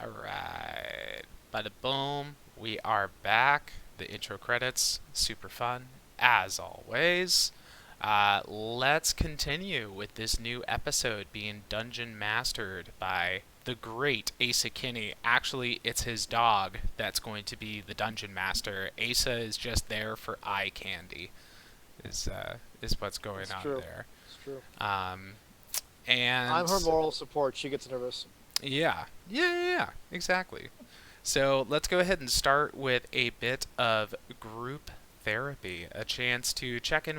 Alright. Bada boom. We are back. The intro credits, super fun, as always. Let's continue with this new episode being dungeon mastered by the great Asa Kinney. Actually, it's his dog that's going to be the dungeon master. Asa is just there for eye candy, is what's going It's on true. there. It's true. Um, I'm her and moral support. She gets nervous. yeah, exactly. So let's go ahead and start with a bit of group therapy, a chance to check in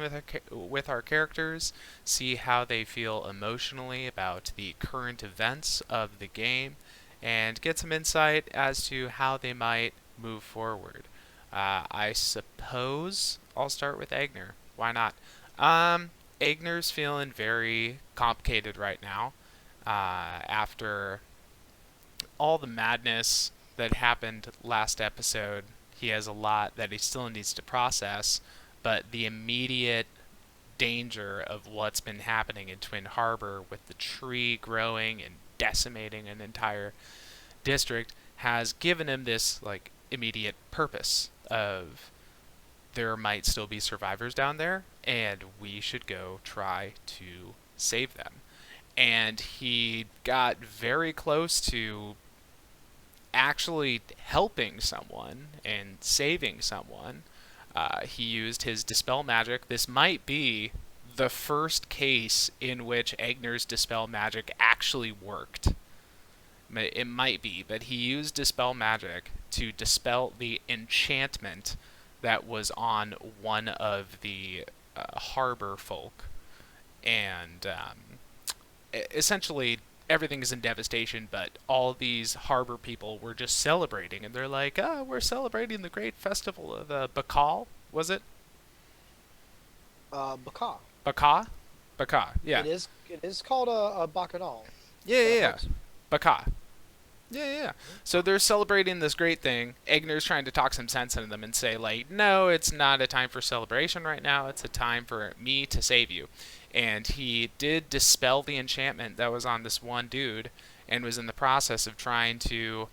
with our characters, see how they feel emotionally about the current events of the game, and get some insight as to how they might move forward. I suppose I'll start with Eigner. Why not? Eigner's feeling very complicated right now after all the madness that happened last episode. He has a lot that he still needs to process, but the immediate danger of what's been happening in Twin Harbor with the tree growing and decimating an entire district has given him this like immediate purpose of there might still be survivors down there and we should go try to save them. And he got very close to actually helping someone and saving someone. He used his dispel magic. This might be the first case in which Eigner's dispel magic actually worked. It might be, but he used dispel magic to dispel the enchantment that was on one of the harbor folk, and essentially everything is in devastation, but all these harbor people were just celebrating, and they're like, "Oh, we're celebrating the great festival of the Bacall." Was it Baka. Bacah? Bacah, yeah, It is called a bacchanal. yeah, yeah, The yeah. heart. Bacah. Yeah, yeah, yeah. So they're celebrating this great thing. Egner's trying to talk some sense into them and say, like, no, it's not a time for celebration right now. It's a time for me to save you. And he did dispel the enchantment that was on this one dude and was in the process of trying to,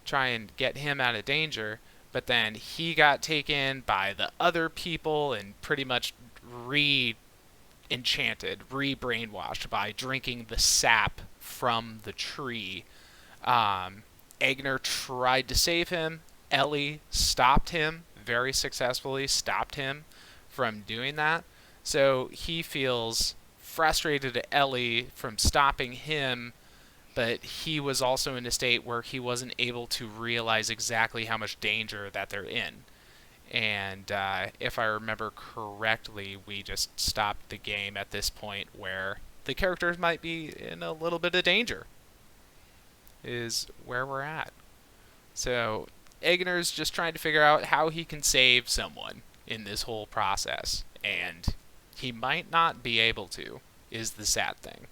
try and get him out of danger. But then he got taken by the other people and pretty much re enchanted, re brainwashed by drinking the sap from the tree. Eigner tried to save him. Ellie stopped him very successfully, stopped him from doing that. So he feels frustrated at Ellie from stopping him, but he was also in a state where he wasn't able to realize exactly how much danger that they're in. And if I remember correctly, we just stopped the game at this point where the characters might be in a little bit of danger, is where we're at. So Egner's just trying to figure out how he can save someone in this whole process, and he might not be able to, is the sad thing.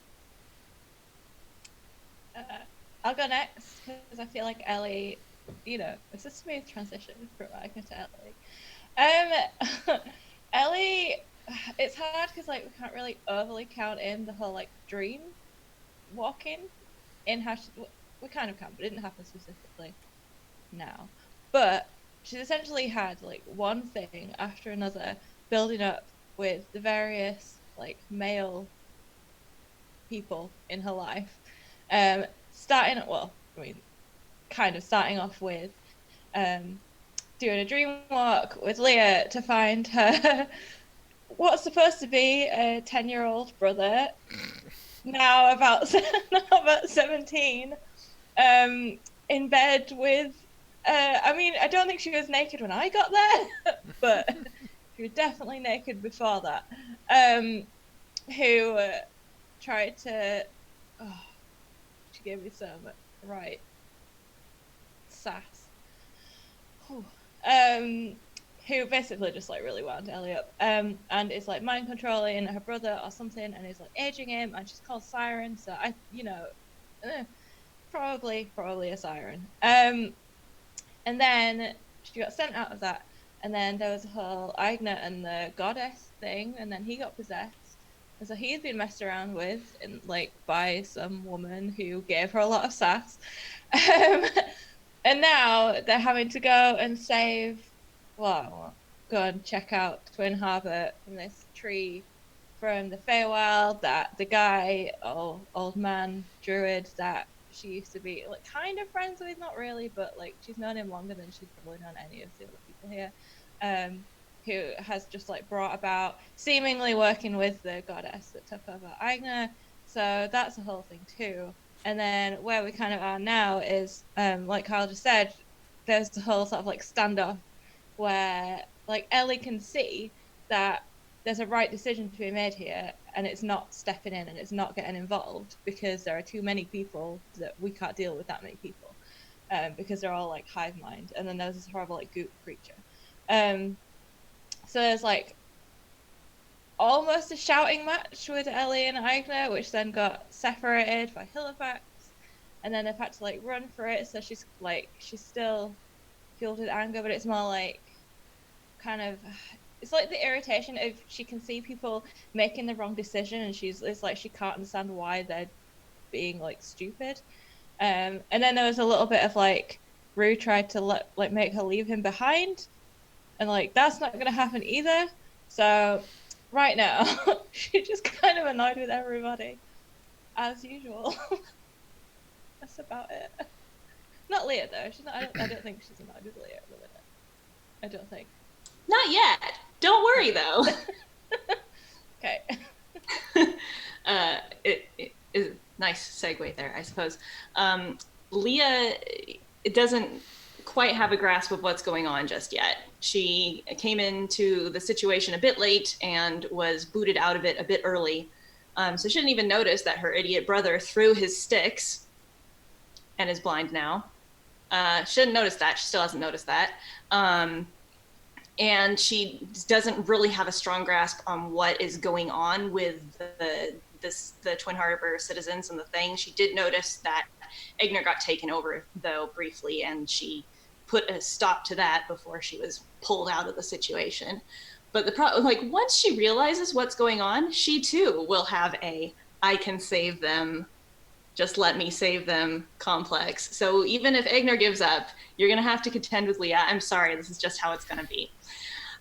Uh, I'll go next because I feel like Ellie, it's a smooth transition from Eigner to Ellie. Ellie, it's hard because like we can't really overly count in the whole like dream walking in how we kind of can, but it didn't happen specifically now. But she's essentially had like one thing after another building up with the various like male people in her life. Starting well, I mean, kind of starting off with doing a dream walk with Leah to find her what's supposed to be a 10-year-old brother, now about 17, in bed with. I mean, I don't think she was naked when I got there, but she was definitely naked before that. Who tried to. Oh, she gave me some right sass. Who basically just like really wound Ellie up. And is like mind controlling her brother or something, and is like aging him, and she's called Siren. So probably a siren. And then she got sent out of that, and then there was a whole Eigner and the goddess thing, and then he got possessed, And so he's been messed around with, and like by some woman who gave her a lot of sass. Um, and now they're having to go and save. Well, go and check out Twin Harbor from this tree from the Feywild that the guy, old man druid that she used to be like kind of friends with, not really, but like she's known him longer than she's probably known any of the other people here. Who has just like brought about seemingly working with the goddess that took over Eigner. So that's a whole thing too. And then where we kind of are now is, like Carl just said, there's the whole sort of like standoff where like Ellie can see that there's a right decision to be made here, and it's not stepping in and it's not getting involved because there are too many people that we can't deal with that many people, because they're all like hive mind, and then there's this horrible like goop creature. So there's like almost a shouting match with Ellie and Eigner, which then got separated by Halifax, and then they've had to like run for it. So she's still fueled with anger, but it's more like kind of, it's like the irritation of she can see people making the wrong decision, and it's like she can't understand why they're being like stupid. And then there was a little bit of like Rue tried to make her leave him behind, and like that's not going to happen either. So right now she's just kind of annoyed with everybody as usual. That's about it. Not Leah though. She's not. I don't think she's annoyed with Leah at the minute. I don't think. Not yet. Don't worry though. Okay. It is a nice segue there, I suppose. Leah doesn't quite have a grasp of what's going on just yet. She came into the situation a bit late and was booted out of it a bit early. So she didn't even notice that her idiot brother threw his sticks and is blind now. She didn't notice that. She still hasn't noticed that. And she doesn't really have a strong grasp on what is going on with the Twin Harbor citizens and the thing. She did notice that Eigner got taken over, though, briefly, and she put a stop to that before she was pulled out of the situation. But the problem, like, once she realizes what's going on, she too will have a "I can save them, just let me save them" complex. So even if Eigner gives up, you're going to have to contend with Leah. I'm sorry, this is just how it's going to be.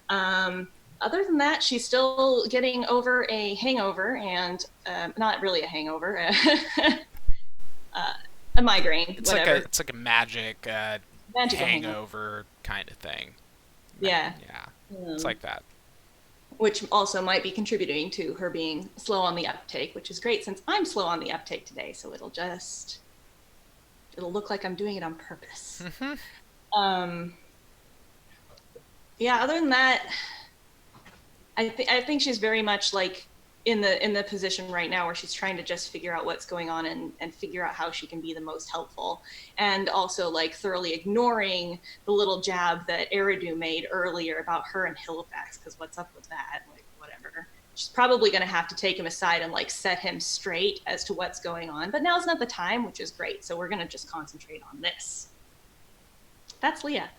Other than that, she's still getting over a hangover, and not really a hangover, a migraine. It's whatever. it's like a magic hangover kind of thing. Yeah. Yeah. It's like that. Which also might be contributing to her being slow on the uptake, which is great since I'm slow on the uptake today, so it'll look like I'm doing it on purpose. Mm-hmm. Yeah, other than that, I think she's very much like in the position right now where she's trying to just figure out what's going on and figure out how she can be the most helpful, and also like thoroughly ignoring the little jab that Eridu made earlier about her and Halifax, because what's up with that? Like, whatever. She's probably going to have to take him aside and like set him straight as to what's going on, but now's not the time, which is great, so we're going to just concentrate on this. That's Leah.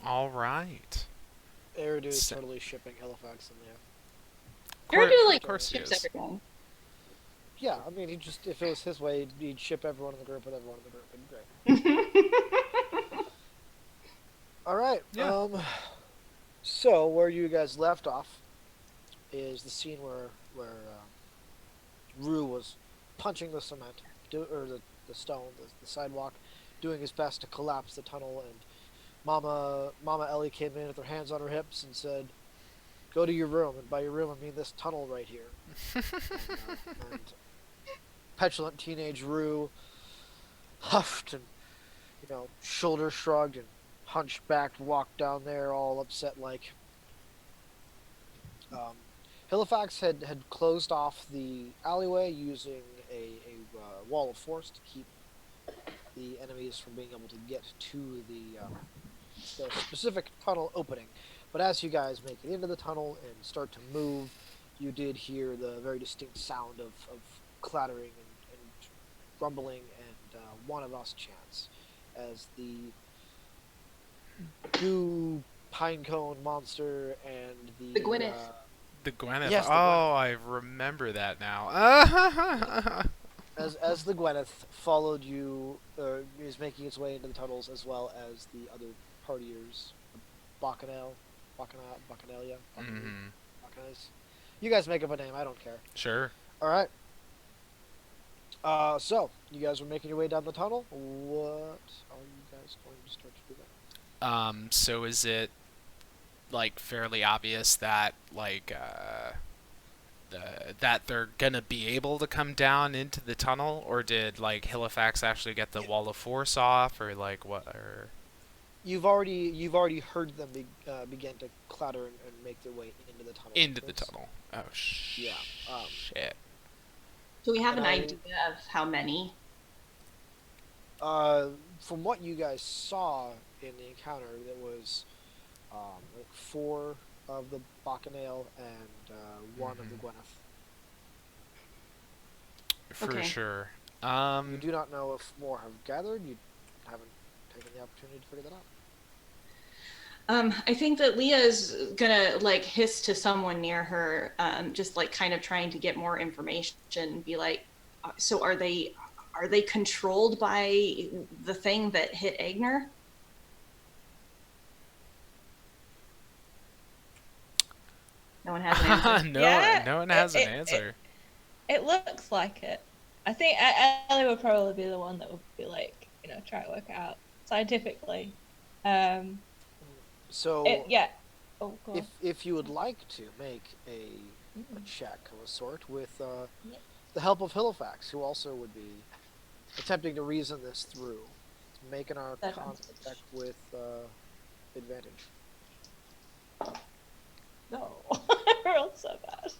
All right. Eridu is totally shipping Halifax in there. Eridu like of course ships everyone. Yeah, I mean, if it was his way, he'd ship everyone in the group with everyone in the group. It'd be great. All right. Yeah. So where you guys left off is the scene where Rue was punching the cement, or the stone, the sidewalk, doing his best to collapse the tunnel, and Mama Ellie came in with her hands on her hips and said, "Go to your room," and by your room I mean this tunnel right here. and petulant teenage Rue huffed and, shoulder shrugged and hunchbacked, walked down there all upset like. Halifax had closed off the alleyway using a wall of force to keep the enemies from being able to get to the specific tunnel opening. But as you guys make it into the tunnel and start to move, you did hear the very distinct sound of clattering and rumbling and one of us chants as the goo pinecone monster and the Gwyneth. The Gwyneth. Yes, the Oh, I remember that now. As the Gwyneth followed you, is making its way into the tunnels, as well as the other partiers, Bacchanal, Bacchanalia, Hmm. Bacchanals. You guys make up a name. I don't care. Sure. All right. So you guys are making your way down the tunnel. What are you guys going to start to do then? So is it like fairly obvious that that they're gonna be able to come down into the tunnel, or did like Halifax actually get the wall of force off, or like what? Or You've already heard them begin to clatter and make their way into the tunnel. into the entrance. tunnel? Oh Yeah. shit. Do we have And an idea of how many? From what you guys saw in the encounter, there was like 4 of the Bacchanal and 1 of the Mhm. Gwyneth. For Okay. sure. You do not know if more have gathered. You haven't taken the opportunity to figure that out. I think that Leah is gonna like hiss to someone near her, just like kind of trying to get more information. Be like, so are they controlled by the thing that hit Eigner? No one has an answer. No, Yeah, no one has an it- answer. It looks like it. I think Ellie would probably be the one that would be like, try to work it out scientifically. Um, So, yeah. Oh, go on. if you would like to make a Mm. check of a sort with Yeah. the help of Halifax, who also would be attempting to reason this through, make an Arcana Advantage. check with advantage. No, I rolled so bad.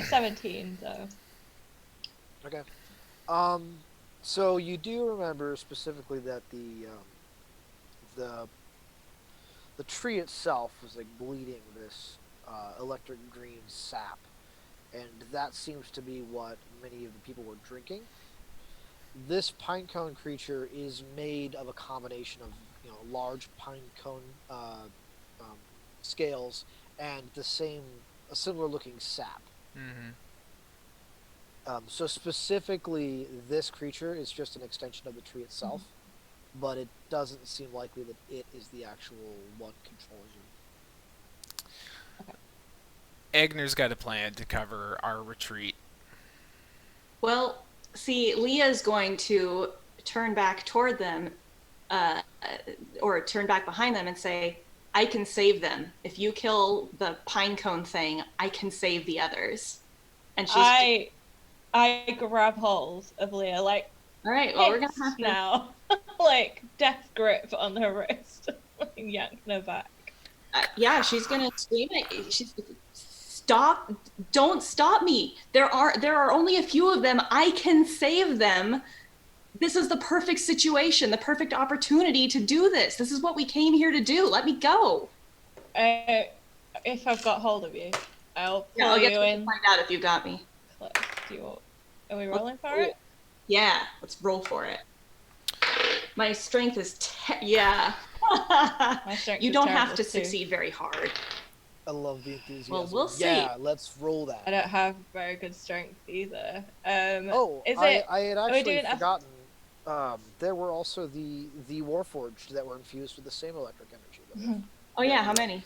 17 though. Okay. So you do remember specifically that the the tree itself was like bleeding this electric green sap, and that seems to be what many of the people were drinking. This pinecone creature is made of a combination of large pinecone um, scales and a similar looking sap. Hmm. So specifically, this creature is just an extension of the tree itself, but it doesn't seem likely that it is the actual one controlling you. Egner's got a plan to cover our retreat. Well, see, Leah's going to turn back toward them, uh, or turn back behind them and say, I can save them. If you kill the pinecone thing, I can save the others. And she's I grab hold of Leah like all right, well, we're going to fist have to. now, like death grip on her wrist, like yanking her back. Yeah, she's going to scream at she's stop, don't stop me. There are only a few of them. I can save them. This is the perfect situation, the perfect opportunity to do this. This is what we came here to do. Let me go. If I've got hold of you, I'll pull Yeah, I'll get you to in. find out if you got me. Are we rolling for it? Yeah, let's roll for it. My strength is yeah. My strength You is don't have terrible to too. succeed very hard. I love the enthusiasm. Well, we'll see. Yeah, let's roll that. I don't have very good strength either. Oh, is I it? had we actually doing a- forgotten. There were also the Warforged that were infused with the same electric energy. Oh yeah, how many?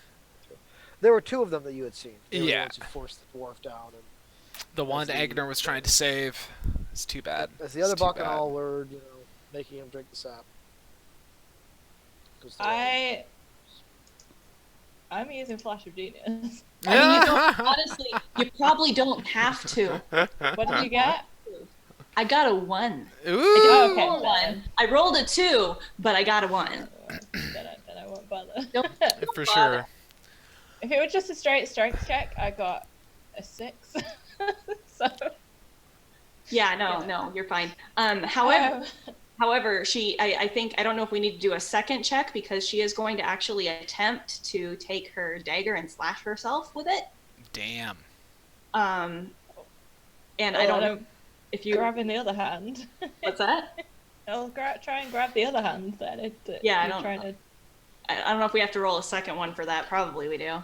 There were 2 of them that you had seen. They were the Yeah. ones who forced the dwarf down, and The one the- Egner was trying to save. It's too bad. as the other It's too bad. Bacchanal were, making him drink the sap. 'Cause they're I'm using Flash of Genius. I mean, you don't, honestly, you probably don't have to. What did you get? I got a 1. Ooh. Okay. One. I rolled a 2, but I got a 1. Then I won't bother. Don't For sure. If it was just a straight strength check, I got a 6. So. Yeah, no, you're fine. However, Um, I think, I don't know if we need to do a second check because she is going to actually attempt to take her dagger and slash herself with it. Damn. And I don't know if you grabbing the other hand. What's that? I'll try and grab the other hand then. Yeah, I you're don't trying to. I don't know if we have to roll a second one for that. Probably we do.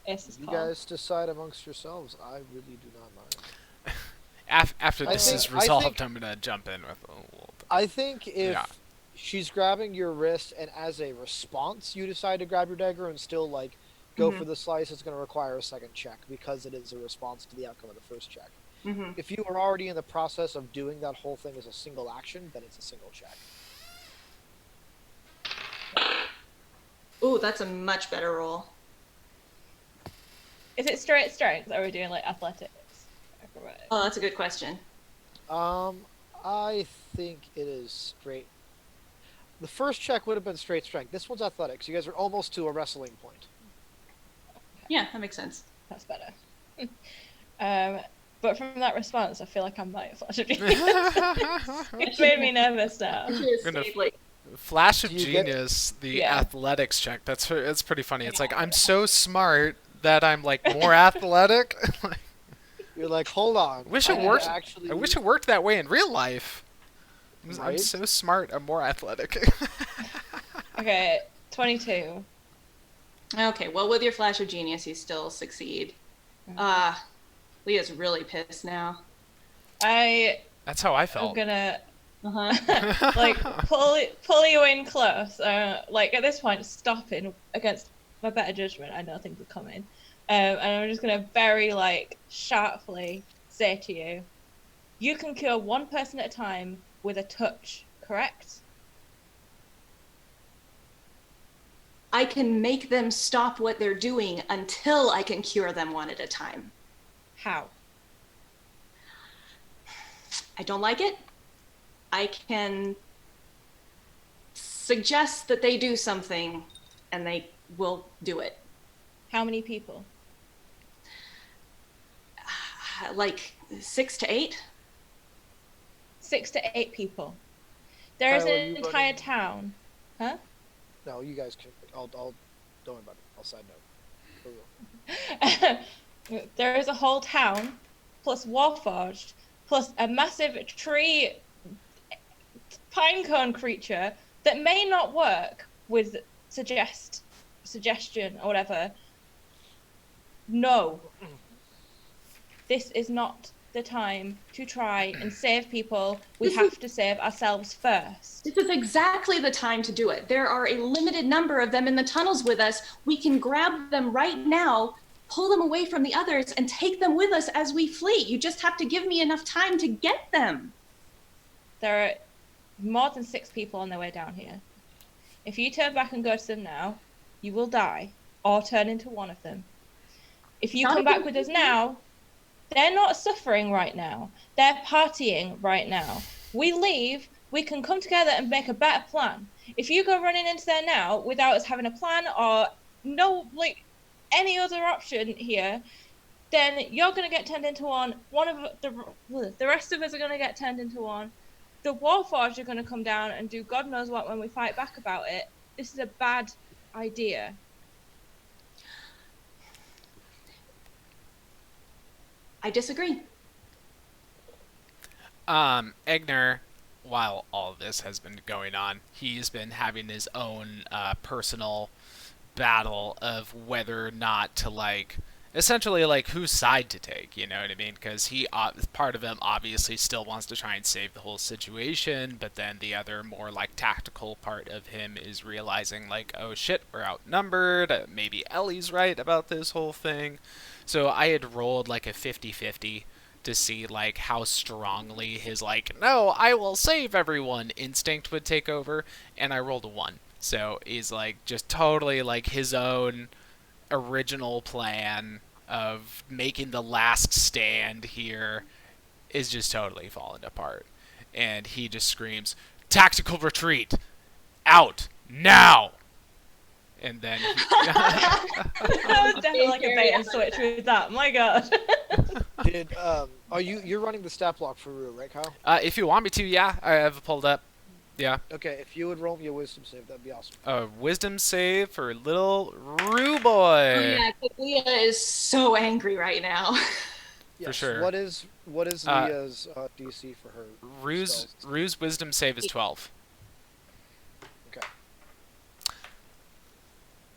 Ace's You call. guys decide amongst yourselves. I really do not mind. After this is resolved, I'm gonna jump in with a little bit. I think if Yeah. she's grabbing your wrist and as a response you decide to grab your dagger and still like go for the slice, it's going to require a second check because it is a response to the outcome of the first check. Mm-hmm. If you are already in the process of doing that whole thing as a single action, then it's a single check. Ooh, that's a much better roll. Is it straight strength, or are we doing like athletics? Acrobatics? Oh, that's a good question. I think it is straight. The first check would have been straight strength. This one's athletics. You guys are almost to a wrestling point. Yeah, that makes sense. That's better. But from that response, I feel like I might have flashed of genius. It's made me nervous now. Flash of Do you get- genius, the Yeah. athletics check. It's pretty funny. It's like I'm so smart that I'm like more athletic. You're like, hold on. Wish I it need to worked. Actually, I wish it worked that way in real life. I'm Right? so smart. I'm more athletic. Okay, 22. Okay, well, with your flash of genius, you still succeed. Leah's really pissed now. That's how I I'm felt. gonna Uh-huh. like pull you in close. Like at this point, stopping against my better judgment. I know things are coming, and I'm just gonna very like sharply say to you, you can cure one person at a time with a touch. Correct? I can make them stop what they're doing until I can cure them one at a time. How? I don't like it. I can suggest that they do something and they will do it. How many people? Like 6 to 8? 6 to 8 people. There is Tyler, an you entire running- town. Huh? No, you guys can. I'll. Don't worry about it. I'll side note. For real. There is a whole town, plus Warforged, plus a massive tree pinecone creature that may not work with suggestion or whatever. No. This is not the time to try and save people. We have to save ourselves first. This is exactly the time to do it. There are a limited number of them in the tunnels with us. We can grab them right now, pull them away from the others, and take them with us as we flee. You just have to give me enough time to get them. There are more than 6 people on their way down here. If you turn back and go to them now, you will die or turn into one of them. If you Not come back again. with us now, they're not suffering right now. They're partying right now. We leave, we can come together and make a better plan. If you go running into there now without us having a plan or no, like, any other option here, then you're going to get turned into one. One of the rest of us are going to get turned into one. The Warforged are going to come down and do God knows what when we fight back about it. This is a bad idea. I disagree. Eigner, while all of this has been going on, he's been having his own personal battle of whether or not to, like, essentially, like, whose side to take, you know what I mean? Because part of him obviously still wants to try and save the whole situation, but then the other more, like, tactical part of him is realizing, like, oh shit, we're outnumbered, maybe Ellie's right about this whole thing. So I had rolled, like, a 50-50 to see, like, how strongly his, like, no, I will save everyone instinct would take over, and I rolled a 1. So he's, like, just totally, like, his own original plan of making the last stand here is just totally falling apart. And he just screams, "Tactical retreat! Out! Now!" And then That was definitely like a bait and switch with that. My god. Are you're running the stat block for Rue, right, Kyle? if you want me to, yeah, I have it pulled up. Yeah. Okay, if you would roll me a wisdom save, that'd be awesome. A wisdom save for little Rue Oh, boy. yeah, 'cause Leah is so angry right now. Yes. sure. What is Leah's DC for her? spells? Rue's wisdom save is 12. Okay.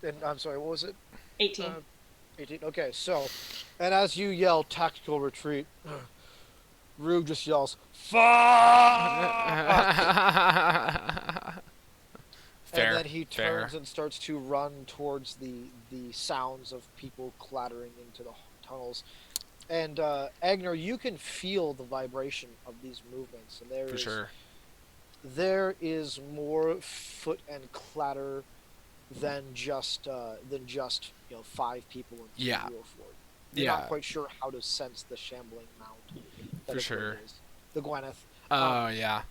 And I'm sorry, what was it? 18. 18. Okay, so, and as you yell tactical retreat, Rue just yells, "Fuck!" And Fair, then he fair. turns and starts to run towards the sounds of people clattering into the tunnels. And Eigner, you can feel the vibration of these movements, and For sure. there is more foot and clatter than just 5 people and 3 Yeah, real forward. You're not yeah, quite sure how to sense the shambling mound that for it really sure. is, the Gwyneth. Oh, yeah.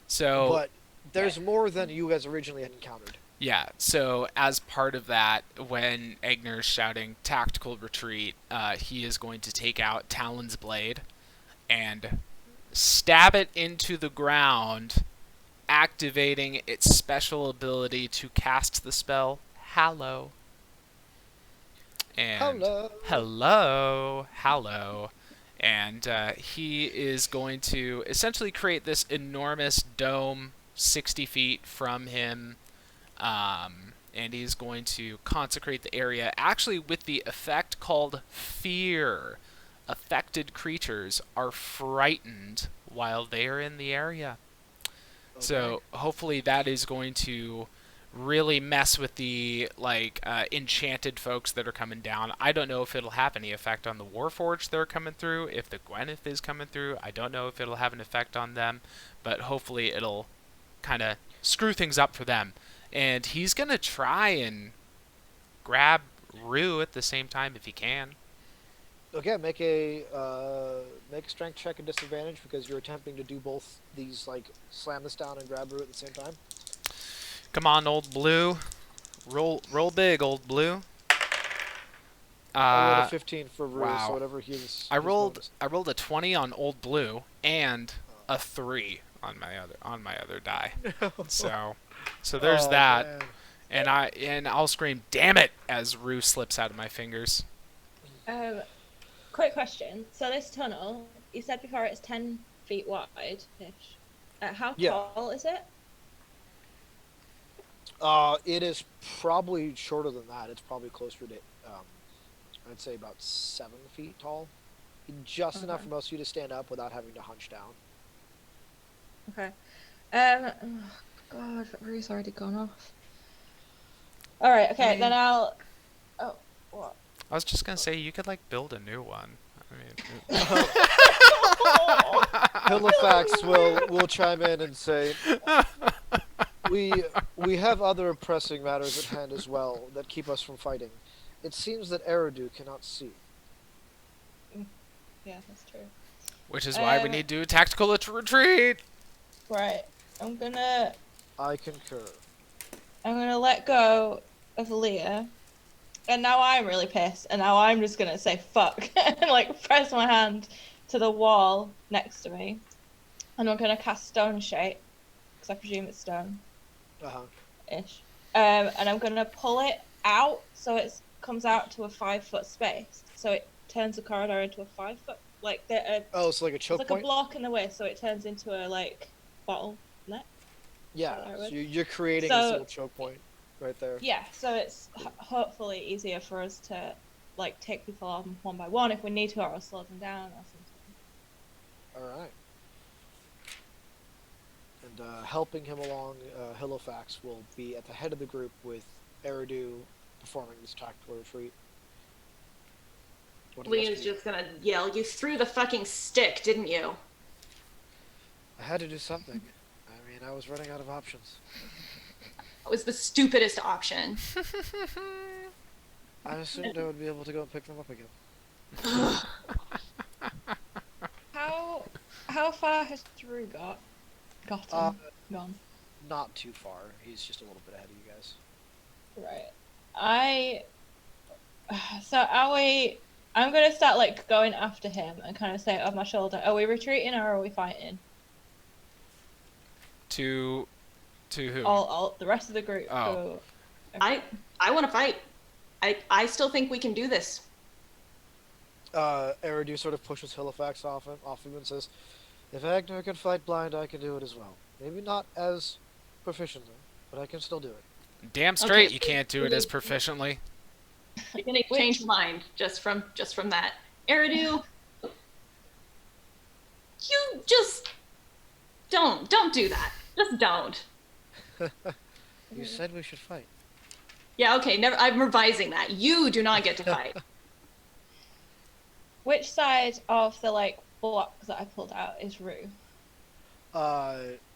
So, But there's more than you guys originally had encountered. yeah, so as part of that, when Egner's shouting tactical retreat, he is going to take out Talon's blade and stab it into the ground, activating its special ability to cast the spell Hallow. And Hello. hello. And he is going to essentially create this enormous dome 60 feet from him. And he's going to consecrate the area actually with the effect called Fear. Affected creatures are frightened while they are in the area. Okay. So hopefully that is going to really mess with the enchanted folks that are coming down. I don't know if it'll have any effect on the Warforged that are coming through. If the Gwyneth is coming through, I don't know if it'll have an effect on them, but hopefully it'll kind of screw things up for them. And he's gonna try and grab Rue at the same time if he can. Okay, make a strength check at disadvantage because you're attempting to do both these, like slam this down and grab Rue at the same time. Come on, old blue, roll big, old blue. I rolled a Uh, 15 for Rue, so wow. whatever his I his rolled bonus. I rolled a 20 on old blue and Oh. a 3 on my other die. No. So there's Oh that, man. and I'll scream "damn it" as Rue slips out of my fingers. Um, quick question. So this tunnel, you said before it's 10 feet wide-ish. How Yeah. tall is it? It is probably shorter than that. It's probably closer to, I'd say about 7 feet tall, just enough Okay. for most of you to stand up without having to hunch down. Okay. Oh, God, Rue's already gone off. All right. Okay. I mean- Then I'll. Oh, what? I was just gonna say you could build a new one. I mean, Halifax will chime in and say, we have other pressing matters at hand as well that keep us from fighting. It seems that Eridu cannot see. Yeah, that's true. which is why we Um, need to do a tactical retreat. Right. I'm gonna I concur. let go of Leah. And now I'm really pissed. And now I'm just gonna say fuck and press my hand to the wall next to me. And I'm gonna cast Stone Shape because I presume it's stone Uh-huh. ish. And I'm gonna pull it out so it comes out to a 5 foot space. So it turns the corridor into a 5 foot Oh, it's like a it's choke like point? a block in the way, so it turns into a bottleneck. Yeah, that so right? you're creating So- this little choke point right there. Yeah, so it's hopefully easier for us to take people on one by one if we need to, or slow them down or something. All right. And helping him along, Halifax will be at the head of the group with Eridu performing this tactical retreat. What do the rest Leah's of you- just gonna yell, "You threw the fucking stick, didn't you?" I had to do something. I mean, I was running out of options. That was the stupidest option. I assumed I would be able to go and pick them up again. How far has Drew gotten? Gone. Not too far. He's just a little bit ahead of you guys. Right. So are we? I'm gonna start going after him and kind of say over my shoulder, "Are we retreating or are we fighting?" To who? All the rest of the group. Oh. I want to fight. I still think we can do this. Eridu sort of pushes Halifax off him and says, "If Eigner can fight blind, I can do it as well. Maybe not as proficiently, but I can still do it." Damn straight Okay. you can't do it as proficiently. You're gonna change your mind just from that. Eridu, you just don't do that. Just don't. You said we should fight. Yeah, okay, never. I'm revising that. You do not get to fight. Which side of the like block that I pulled out is Rue?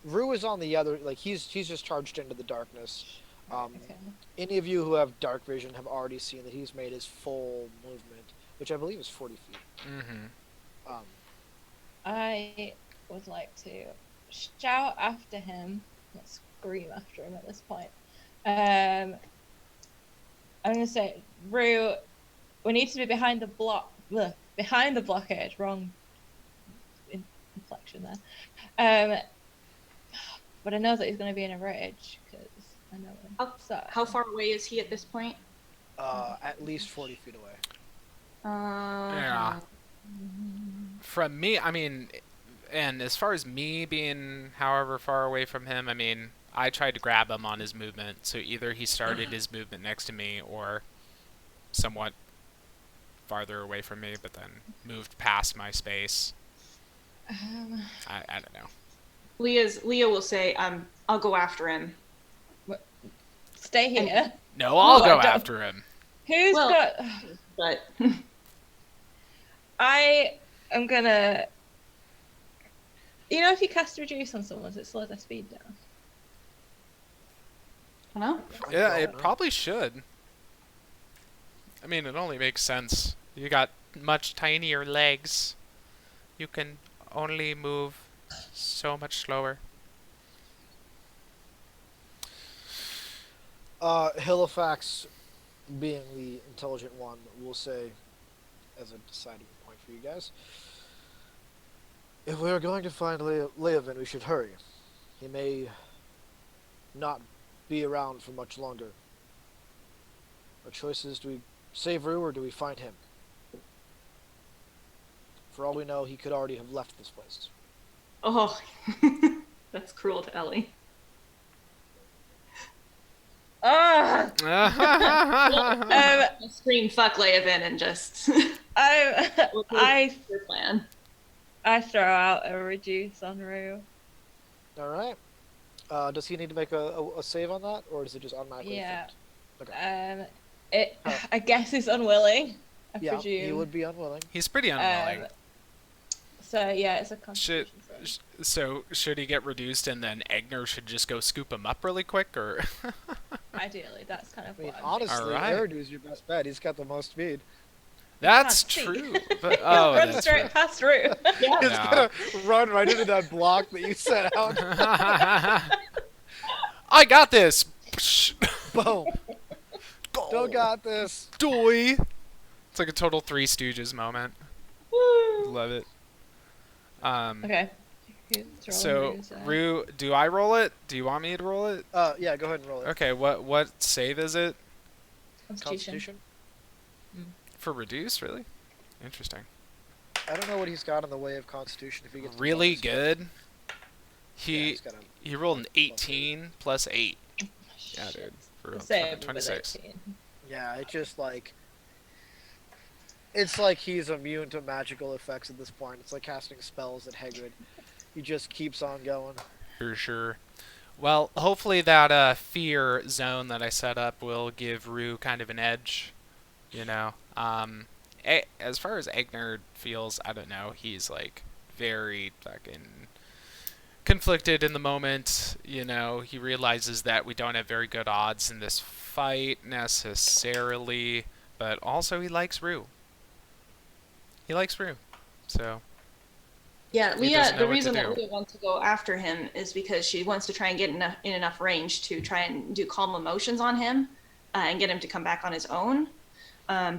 Rue is on the other. Like he's just charged into the darkness. Okay. Any of you who have dark vision have already seen that he's made his full movement, which I believe is 40 feet. Mm-hmm. I would like to shout after him, not scream after him at this point. I'm gonna say, Rue, we need to be behind the behind the blockade. Wrong inflection there. But I know that he's gonna be in a rage because I know him. How far away is he at this point? At least 40 feet away. Yeah. From me, I mean, and as far as me being however far away from him, I mean, I tried to grab him on his movement, so either he started his movement next to me or somewhat farther away from me, but then moved past my space. I don't know. Leah will say, I'll go after him. Stay here. No, I'll go I don't- after him. Who's Well- got? But I am gonna. You know, if you cast reduce on someone, it slows their speed down. I don't know. Yeah, I it don't know. probably should. I mean, it only makes sense. You got much tinier legs. You can only move so much slower. Halifax, being the intelligent one, will say, as a deciding point for you guys, if we are going to find Leovan, we should hurry. He may not be around for much longer. Our choice is, do we save Rue or do we find him? For all we know, he could already have left this place. Oh, that's cruel to Ellie. Ah! I'll scream "fuck Leovan" and just I your plan. throw out a reduce on Rue. Alright. Does he need to make a save on that, or does it just automatically Yeah. affect? Okay. I guess he's unwilling. I Yeah, presume. he would be unwilling. He's pretty unwilling. So yeah, it's a Should constitution save. so should he get reduced and then Eigner should just go scoop him up really quick, or? Ideally, that's kind of I mean, what I'm honestly, Alright. Eridu's your best bet. He's got the most speed. That's Can't see. true. But oh, Run that's straight past Rue. Yeah. He's Yeah. gonna run right into that block that you set out. I got this. Boom. Don't got this. Doy. It's like a total Three Stooges moment. Love it. Okay. Who's throwing So Rue's, Rue, do I roll it? Do you want me to roll it? Yeah, go ahead and roll it. Okay. What save is it Constitution. for reduce? Really? Interesting. I don't know what he's got in the way of Constitution. If he gets Really bonus. good. Yeah, He he's got a- he rolled an 18 plus 8. Yeah, Shit. dude. For The real. save Fucking was 26. 18. Yeah, it's just like. It's like he's immune to magical effects at this point. It's like casting spells at Hagrid. He just keeps on going. For sure. Well, hopefully that fear zone that I set up will give Rue kind of an edge. You know, as far as Eigner feels, I don't know. He's like very fucking conflicted in the moment. You know, he realizes that we don't have very good odds in this fight necessarily, but also he likes Rue. He likes Rue, so. Yeah, He Leah. doesn't know The what to reason do. that Leah wants to go after him is because she wants to try and get in enough range to try and do calm emotions on him, and get him to come back on his own.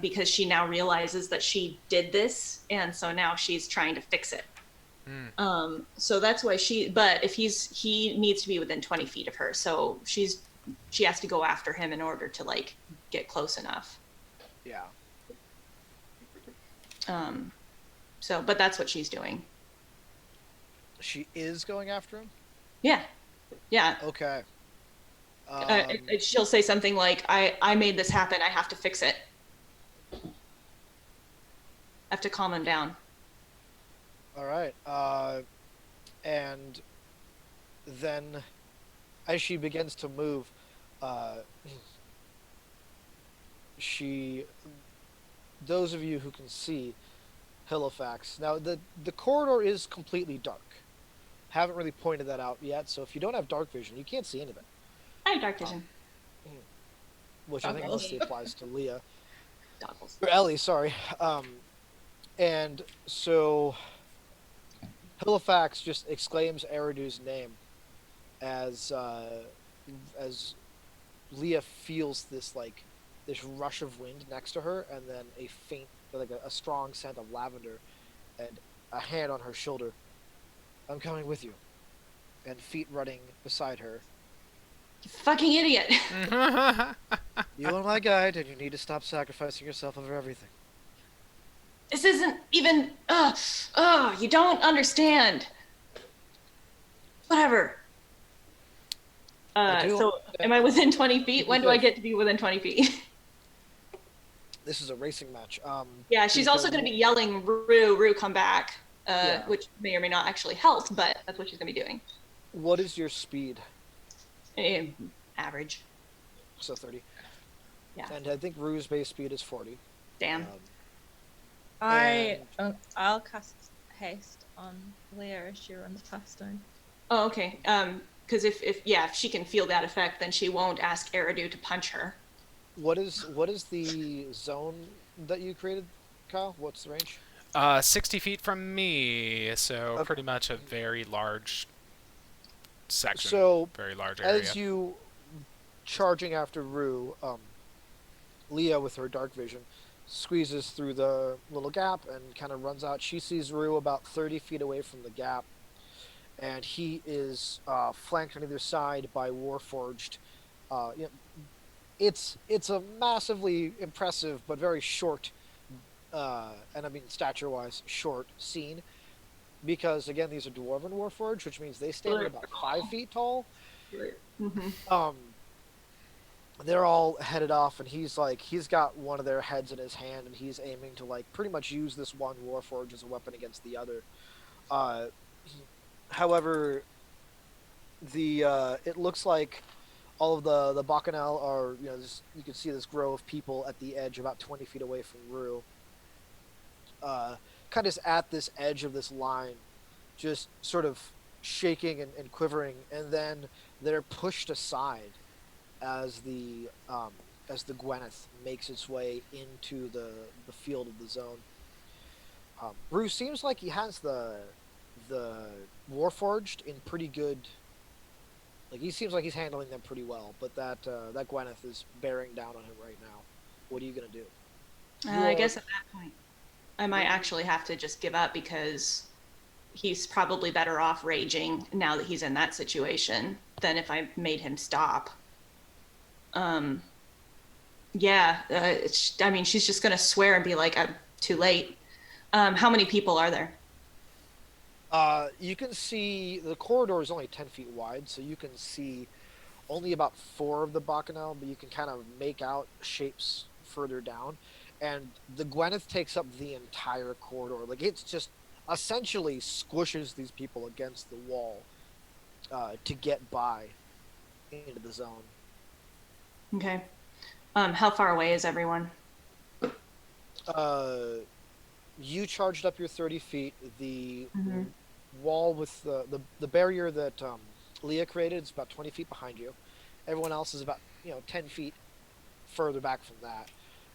Because she now realizes that she did this, and so now she's trying to fix it. So that's why but if he needs to be within 20 feet of her, so she has to go after him in order to like get close enough. Yeah. But that's what she's doing. She is going after him? Yeah. Okay. She'll say something like, I made this happen, I have to fix it. I have to calm him down. All right. And then, as she begins to move, uh, she. Those of you who can see Halifax. Now, the corridor is completely dark. Haven't really pointed that out yet. So if you don't have dark vision, you can't see anything. I have dark Um, vision. which I think Goggles. mostly applies to Leah Goggles. or Ellie. Sorry. And so Halifax just exclaims Eridu's name as Leah feels this rush of wind next to her, and then a faint, like a strong scent of lavender, and a hand on her shoulder. I'm coming with you, and feet running beside her. You fucking idiot. You are my guide, and you need to stop sacrificing yourself over everything. This isn't even. You don't understand. Whatever. I do So, understand. am I within 20 feet? When do I Yes. get to be within 20 feet? This is a racing match. Yeah, she's also going to be yelling, Rue, Rue, come back, Yeah. which may or may not actually help, but that's what she's going to be doing. What is your speed? Average. So 30. Yeah. And I think Rue's base speed is 40. Damn. I'll cast haste on Leah as she runs past me. Oh, okay. Because if she can feel that effect, then she won't ask Eridu to punch her. What is the zone that you created, Kyle? What's the range? 60 feet from me, so Okay. pretty much a very large section. So, very large area. as you charging after Rue, Leah with her dark vision squeezes through the little gap and kind of runs out. She sees Rue about 30 feet away from the gap, and he is flanked on either side by Warforged. It's a massively impressive but very short, and I mean stature-wise short scene, because again these are Dwarven Warforged, which means they stand at about 5 feet tall. Mm-hmm. They're all headed off, and he's got one of their heads in his hand, and he's aiming to pretty much use this one Warforged as a weapon against the other. However, it looks like all of the Bacchanal are, you can see this row of people at the edge about 20 feet away from Rue. Kind of at this edge of this line, just sort of shaking and quivering, and then they're pushed aside as the Gwyneth makes its way into the field of the zone. Rue seems like he has the Warforged in pretty good. He seems like he's handling them pretty well, but that Gwyneth is bearing down on him right now. What are you gonna do? I guess at that point, I might actually have to just give up, because he's probably better off raging now that he's in that situation than if I made him stop. I mean, she's just gonna swear and be like, I'm too late. How many people are there? You can see the corridor is only 10 feet wide, so you can see only about 4 of the Bacchanal, but you can kind of make out shapes further down. And the Gwyneth takes up the entire corridor. It's just essentially squishes these people against the wall to get by into the zone. Okay. How far away is everyone? You charged up your 30 feet. The Mm-hmm. wall with the barrier that Leah created is about 20 feet behind you. Everyone else is about 10 feet further back from that,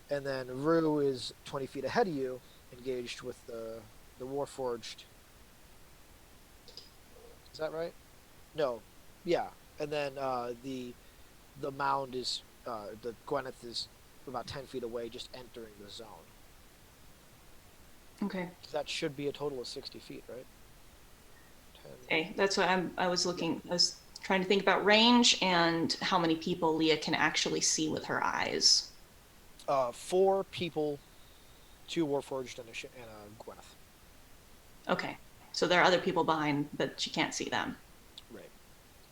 and then Rue is 20 feet ahead of you, engaged with the Warforged. Is that right? No, yeah. And then the mound is the Gwyneth is about 10 feet away, just entering the zone. Okay. That should be a total of 60 feet, right? 10. Okay, that's what I was trying to think about range and how many people Leah can actually see with her eyes. 4 people, 2 Warforged and a Gwyneth. Okay, so there are other people behind, but she can't see them. Right.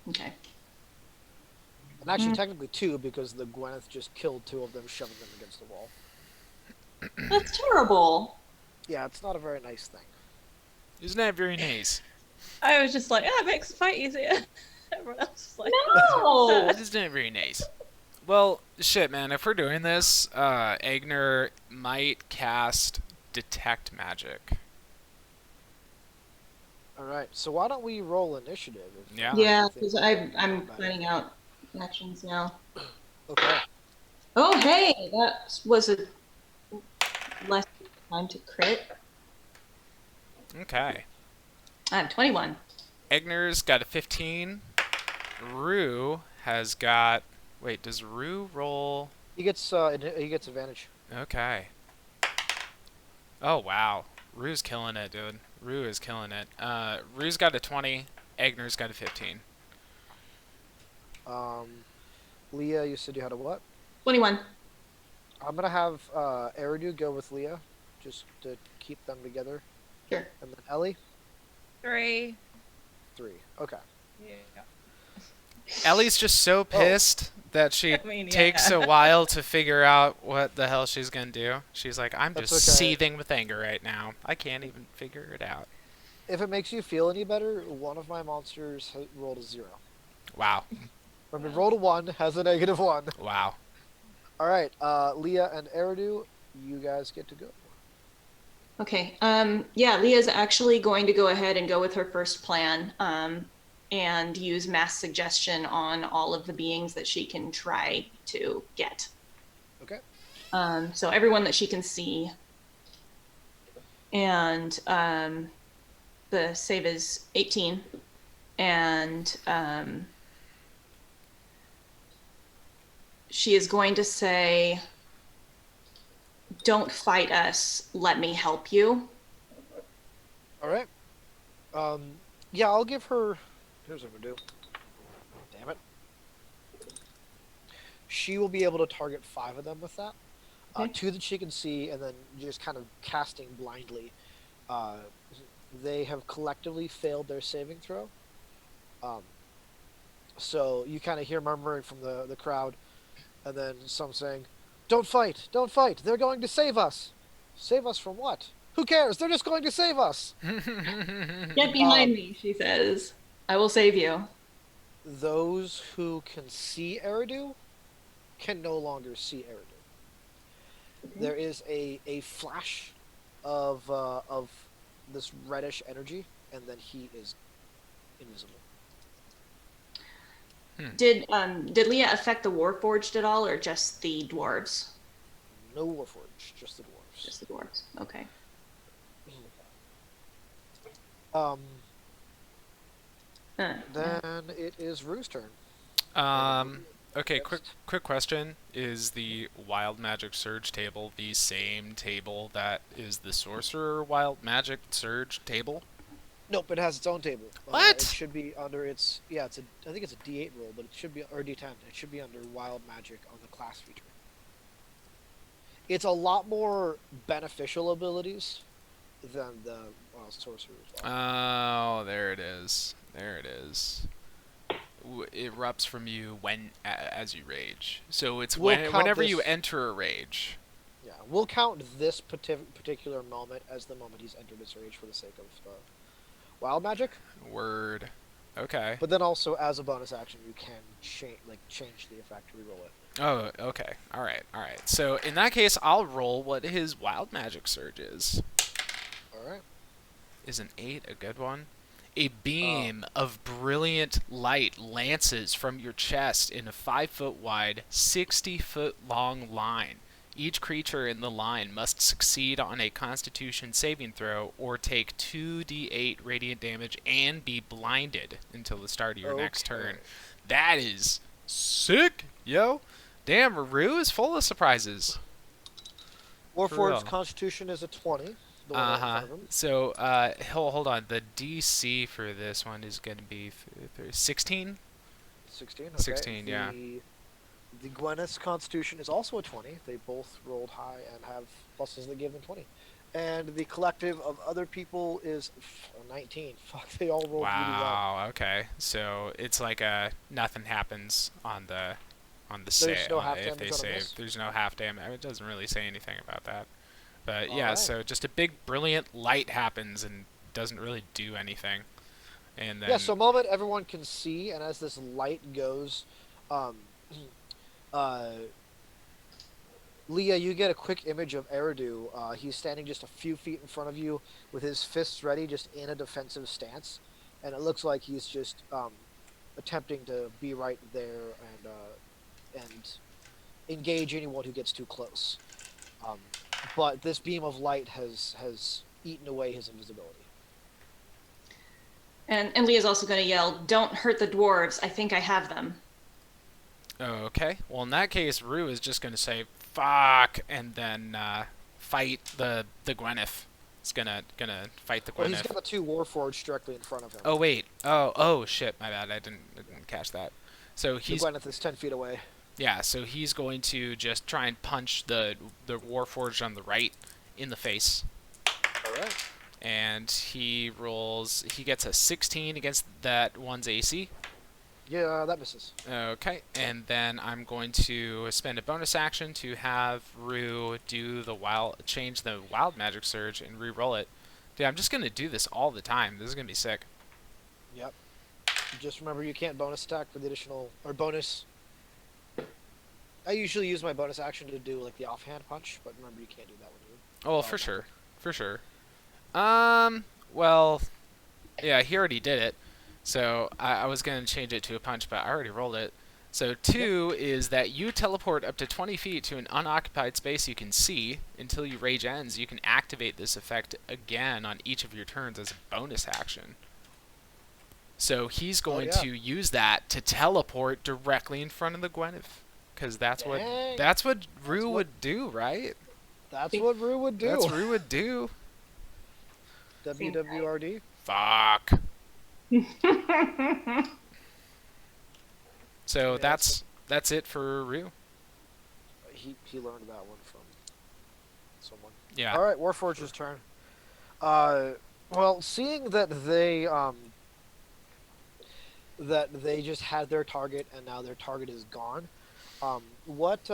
Okay. And actually, technically 2, because the Gwyneth just killed 2 of them, shoving them against the wall. That's terrible. Yeah, it's not a very nice thing. Isn't that very nice? I was just like, it makes the fight easier. Everyone else was like, No. Isn't that very nice? Well, shit, man. If we're doing this, Eigner might cast detect magic. All right, so why don't we roll initiative? Yeah. Yeah, if because they- I'm about it. planning out actions now. Okay. Oh, hey, that was a less time to crit. Okay. I'm 21. Eigner's got a 15. Rue has got. Wait, does Rue roll? He gets advantage. Okay. Oh wow, Rue's killing it, dude. Rue is killing it. Rue's got a 20. Eigner's got a 15. Leah, you said you had a what? 21. I'm gonna have Eridu go with Leah, just to keep them together, Sure. and then Ellie 3. 3. Okay. Yeah. Ellie's just so pissed that she I mean, takes yeah. a while to figure out what the hell she's gonna do. She's like, I'm That's just okay. seething with anger right now. I can't even figure it out. If it makes you feel any better, one of my monsters rolled a 0. Wow. Remember, rolled a 1 has a -1. Wow. All right, Leah and Eridu, you guys get to go. Okay. Yeah, Leah's actually going to go ahead and go with her first plan, and use mass suggestion on all of the beings that she can try to get. Okay. So everyone that she can see. And the save is 18. And she is going to say, don't fight us, let me help you. All right. Yeah, I'll give her. Here's what I'm gonna do. Damn it. She will be able to target 5 of them with that. Okay. 2 that she can see, and then just kind of casting blindly. They have collectively failed their saving throw. So you kind of hear murmuring from the crowd, and then some saying, "Don't fight! Don't fight! They're going to save us! Save us from what? Who cares? They're just going to save us!" Get behind me, she says. I will save you. Those who can see Eridu can no longer see Eridu. Okay. There is a flash of this reddish energy, and then he is invisible. Did Leah affect the Warforged at all, or just the dwarves? No Warforged, just the dwarves. Just the dwarves. Okay. Then it is Rue's turn. Okay, quick question. Is the Wild Magic Surge table the same table that is the Sorcerer Wild Magic Surge table? Nope, it has its own table. What? It should be under its I think it's a D8 roll, but it should be, or D10. It should be under Wild Magic on the class feature. It's a lot more beneficial abilities than the Sorcerer as well. Oh, there it is. There it is. It erupts from you as you rage. So it's We'll count whenever you this- enter a rage. Yeah, we'll count this particular moment as the moment he's entered his rage for the sake of Wild Magic. Word. Okay. But then also, as a bonus action, you can change the effect to reroll it. Oh, okay. All right. All right. So in that case, I'll roll what his Wild Magic Surge is. All right. Is an 8 a good one? A beam of brilliant light lances from your chest in a 5-foot wide, 60-foot long line. Each creature in the line must succeed on a Constitution saving throw or take 2d8 radiant damage and be blinded until the start of your next turn. That is sick, yo. Damn, Rue is full of surprises. For real. Warforged Constitution is a 20. The one right in front of him. So, hold on. The DC for this one is going to be 16? 16. Okay. 16, yeah. The Gwyneth's Constitution is also a 20. They both rolled high and have pluses that give them 20. And the collective of other people is a 19. Fuck, they all rolled really well. Wow, okay. So, it's like nothing happens on the There's save no half if they damage on a save. miss? There's no half damage. It doesn't really say anything about that. But All yeah, right. so just a big brilliant light happens and doesn't really do anything. And Yeah, then so a moment everyone can see, and as this light goes, um, uh, Leah, you get a quick image of Eridu. He's standing just a few feet in front of you with his fists ready, just in a defensive stance, and it looks like he's just attempting to be right there and engage anyone who gets too close. Um, but this beam of light has eaten away his invisibility. And Leah's also going to yell, "Don't hurt the dwarves. I think I have them." okay, well in that case, Rue is just gonna say fuck and then fight the Gwyneth. It's gonna fight the Well, he's Gwyneth. got the two Warforged directly in front of him. Oh wait, oh shit, my bad. I didn't catch that. So The he's Gwyneth is 10 feet away. yeah, so he's going to just try and punch the Warforged on the right in the face. All right. And he gets a 16 against that one's AC. Yeah, that misses. Okay, and then I'm going to spend a bonus action to have Rue do change the wild magic surge and re-roll it. Dude, I'm just gonna do this all the time. This is gonna be sick. Yep. Just remember you can't bonus attack for the additional or bonus. I usually use my bonus action to do like the offhand punch, but remember you can't do that when you. Oh, well, for sure, for sure. Well, yeah, he already did it. So I was going to change it to a punch, but I already rolled it. So 2 is that you teleport up to 20 feet to an unoccupied space you can see until your rage ends. You can activate this effect again on each of your turns as a bonus action. So he's going to use that to teleport directly in front of the Gwyneth. Because that's what Rue would do, right? That's what Rue would do. That's what Rue would do. WWRD. Fuck. So Yeah, that's it for Rue. He learned that one from someone. Yeah. All right, Warforge's turn. Well, seeing that they just had their target and now their target is gone. What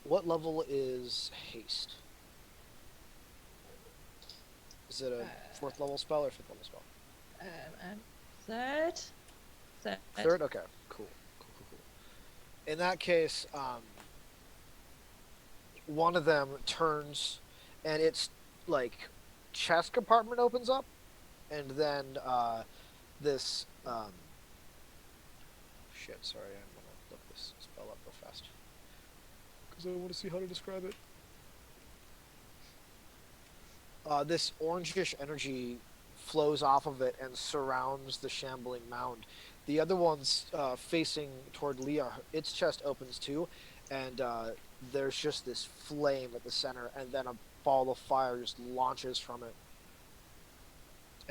level is haste? Is it a 4th level spell or 5th level spell? Third. Third? Okay, cool. In that case, one of them turns, and its like chest compartment opens up, and then this shit. Sorry, I'm gonna look this spell up real fast because I want to see how to describe it. This orangish energy flows off of it and surrounds the shambling mound. The other one's facing toward Leah. Its chest opens too, and there's just this flame at the center, and then a ball of fire just launches from it.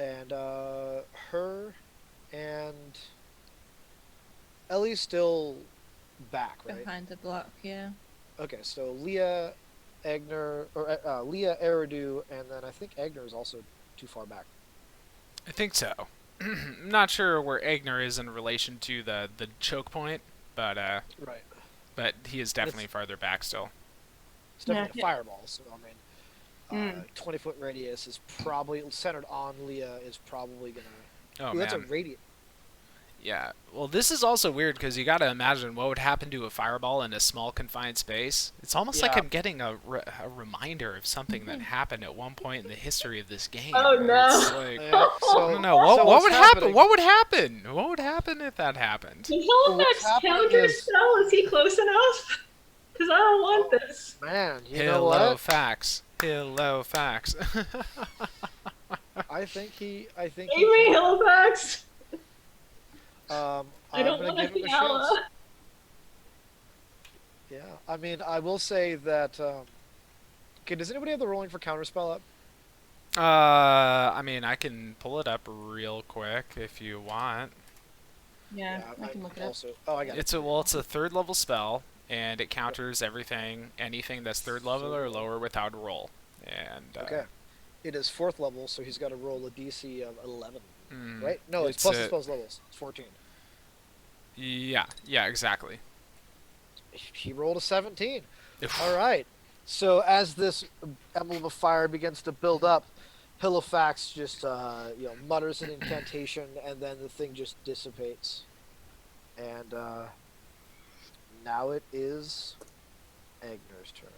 And her and Ellie's still back, right? Behind the block, yeah. Okay, so Leah, Eigner, or Leah, Eridu, and then I think Eigner is also too far back. I think so. I'm not sure where Eigner is in relation to the choke point, but Right. but he is definitely farther back still. It's definitely a fireball, so I mean, 20-foot radius is probably centered on Leah is probably gonna. Oh Ooh, that's a man. radius. Yeah. Well, this is also weird because you got to imagine what would happen to a fireball in a small confined space. It's almost like Yeah. I'm getting a reminder of something that happened at one point in the history of this game. Oh, no. It's like, Yeah, so, I don't know. What what's would happen? happening- What would happen? What would happen if that happened? Can what's Halifax happening counter is- spell? Is he close enough? Because I don't want this. Man, you know Hello, what? facts. Hello, facts. I think Save me, Halifax. I'm I don't gonna want to give him see a chance. Ella. Yeah, I mean, I will say that. Okay, does anybody have the rolling for counterspell up? I mean, I can pull it up real quick if you want. Yeah, I can look it up. also. Oh, I got it. It's a third level spell, and it counters anything that's third level or lower without a roll. And Okay. It is 4th level, so he's got to roll a DC of 11. mm, Right? No, it's plus his spell's levels. It's 14. Yeah, exactly. He rolled a 17. Oof. All right. So as this emblem of fire begins to build up, Halifax just mutters an incantation, and then the thing just dissipates. And now it is Eigner's turn.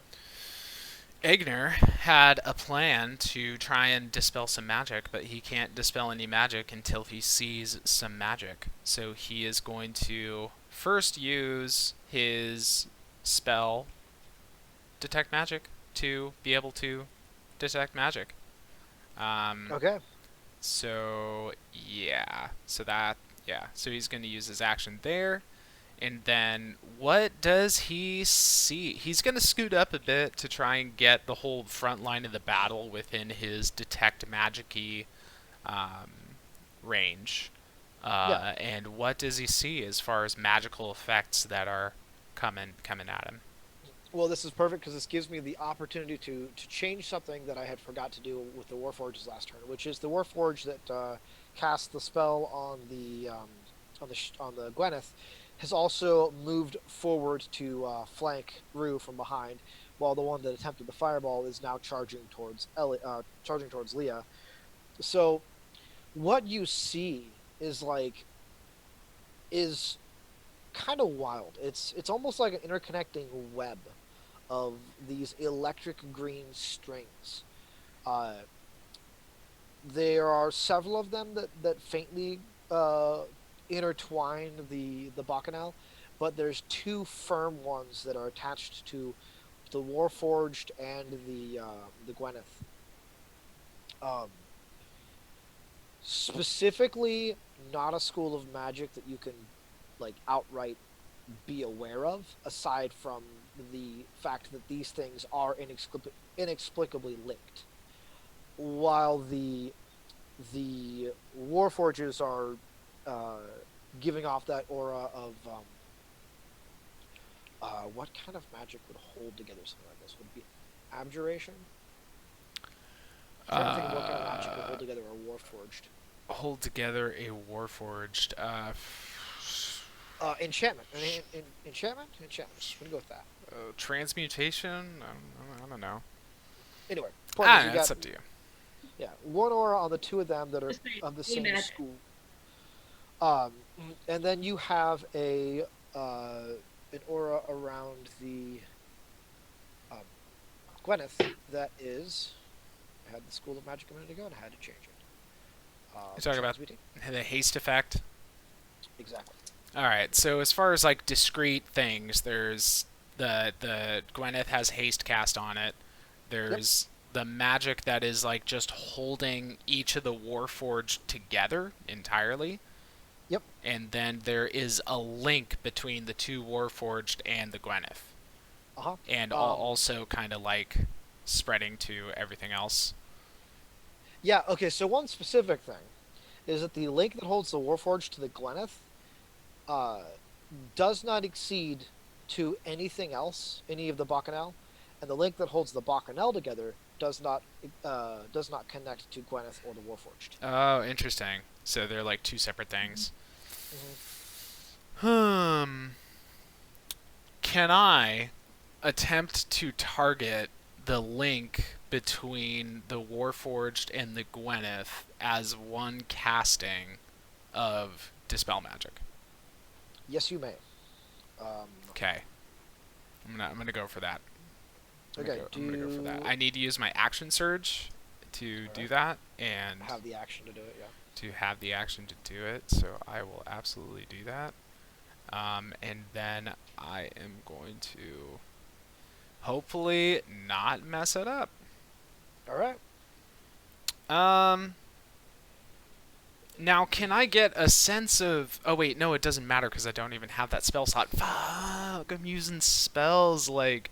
Eigner had a plan to try and dispel some magic, but he can't dispel any magic until he sees some magic. So he is going to first use his spell, Detect Magic, to be able to detect magic. Um, Okay. so yeah, so he's going to use his action there. And then what does he see? He's going to scoot up a bit to try and get the whole front line of the battle within his detect magic-y um, range. Yeah. And what does he see as far as magical effects that are coming at him? Well, this is perfect because this gives me the opportunity to change something that I had forgot to do with the Warforge's last turn, which is the Warforge that cast the spell on the Gwyneth has also moved forward to flank Rue from behind, while the one that attempted the fireball is now charging towards Leah. So what you see is kind of wild. It's almost like an interconnecting web of these electric green strings. Uh, there are several of them that faintly uh, intertwine the bacchanal, but there's two firm ones that are attached to the Warforged and the Gwyneth. Um, Specifically, not a school of magic that you can like outright be aware of, aside from the fact that these things are inexplicably linked. While the Warforges are uh, giving off that aura of what kind of magic would hold together something like this? Would it be abjuration? I'm trying to think of what kind of magic would Uh, hold together a Warforged. hold together a warforged. Enchantment. Enchantment. Enchantment. I'm gonna go with that. Transmutation. I don't know. Anyway, point is, you It's got up to you. one aura on the two of them that are Just say of the free same magic. school. Um, and then you have an aura around the um, Gwyneth that is. I had the School of Magic a minute ago and I had to change it. You're talking about Transmuting. the haste effect. Exactly. All right. So as far as like discrete things, there's the Gwyneth has haste cast on it. Yep. There's the magic that is like just holding each of the warforged together entirely. Yep. And then there is a link between the two warforged and the Gwyneth, Uh huh. and also kind of like spreading to everything else. Yeah. Okay. So one specific thing is that the link that holds the Warforged to the Gwyneth uh, does not exceed to anything else, any of the Bacchanal, and the link that holds the Bacchanal together does not connect to Gwyneth or the Warforged. Oh, interesting. So they're like two separate things. Mm-hmm. Hmm. Can I attempt to target the link between the Warforged and the Gwyneth as one casting of Dispel Magic? Yes, you may. Um, Okay. I'm gonna go for that. okay. I'm gonna go for that. Do I need to use my action surge to do Alright. that and Have the action to do it. Yeah. to have the action to do it. So I will absolutely do that. And then I am going to hopefully not mess it up. All right. Um, Now, can I get a sense of? Oh wait, no, it doesn't matter because I don't even have that spell slot. Fuck, I'm using spells like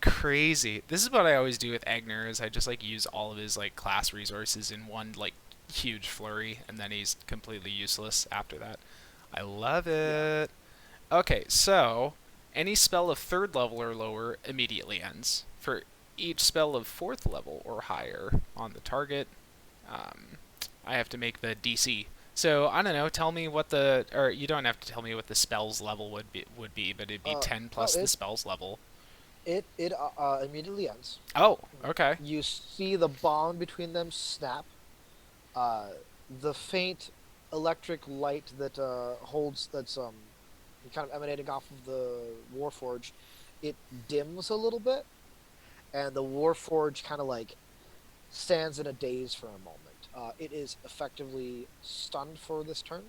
crazy. This is what I always do with Eigner is I just like use all of his like class resources in one like huge flurry, and then he's completely useless after that. I love Yeah. it. Okay, so any spell of third level or lower immediately ends. For each spell of fourth level or higher on the target, um, I have to make the DC. So I don't know. Tell me what the, or you don't have to tell me what the spell's level would be, but it'd be 10 Oh, plus the spell's level. It immediately ends. Oh, okay. You see the bond between them snap. Uh, the faint electric light that holds that's kind of emanating off of the Warforge, it dims a little bit, and the Warforge kind of like stands in a daze for a moment. It is effectively stunned for this turn.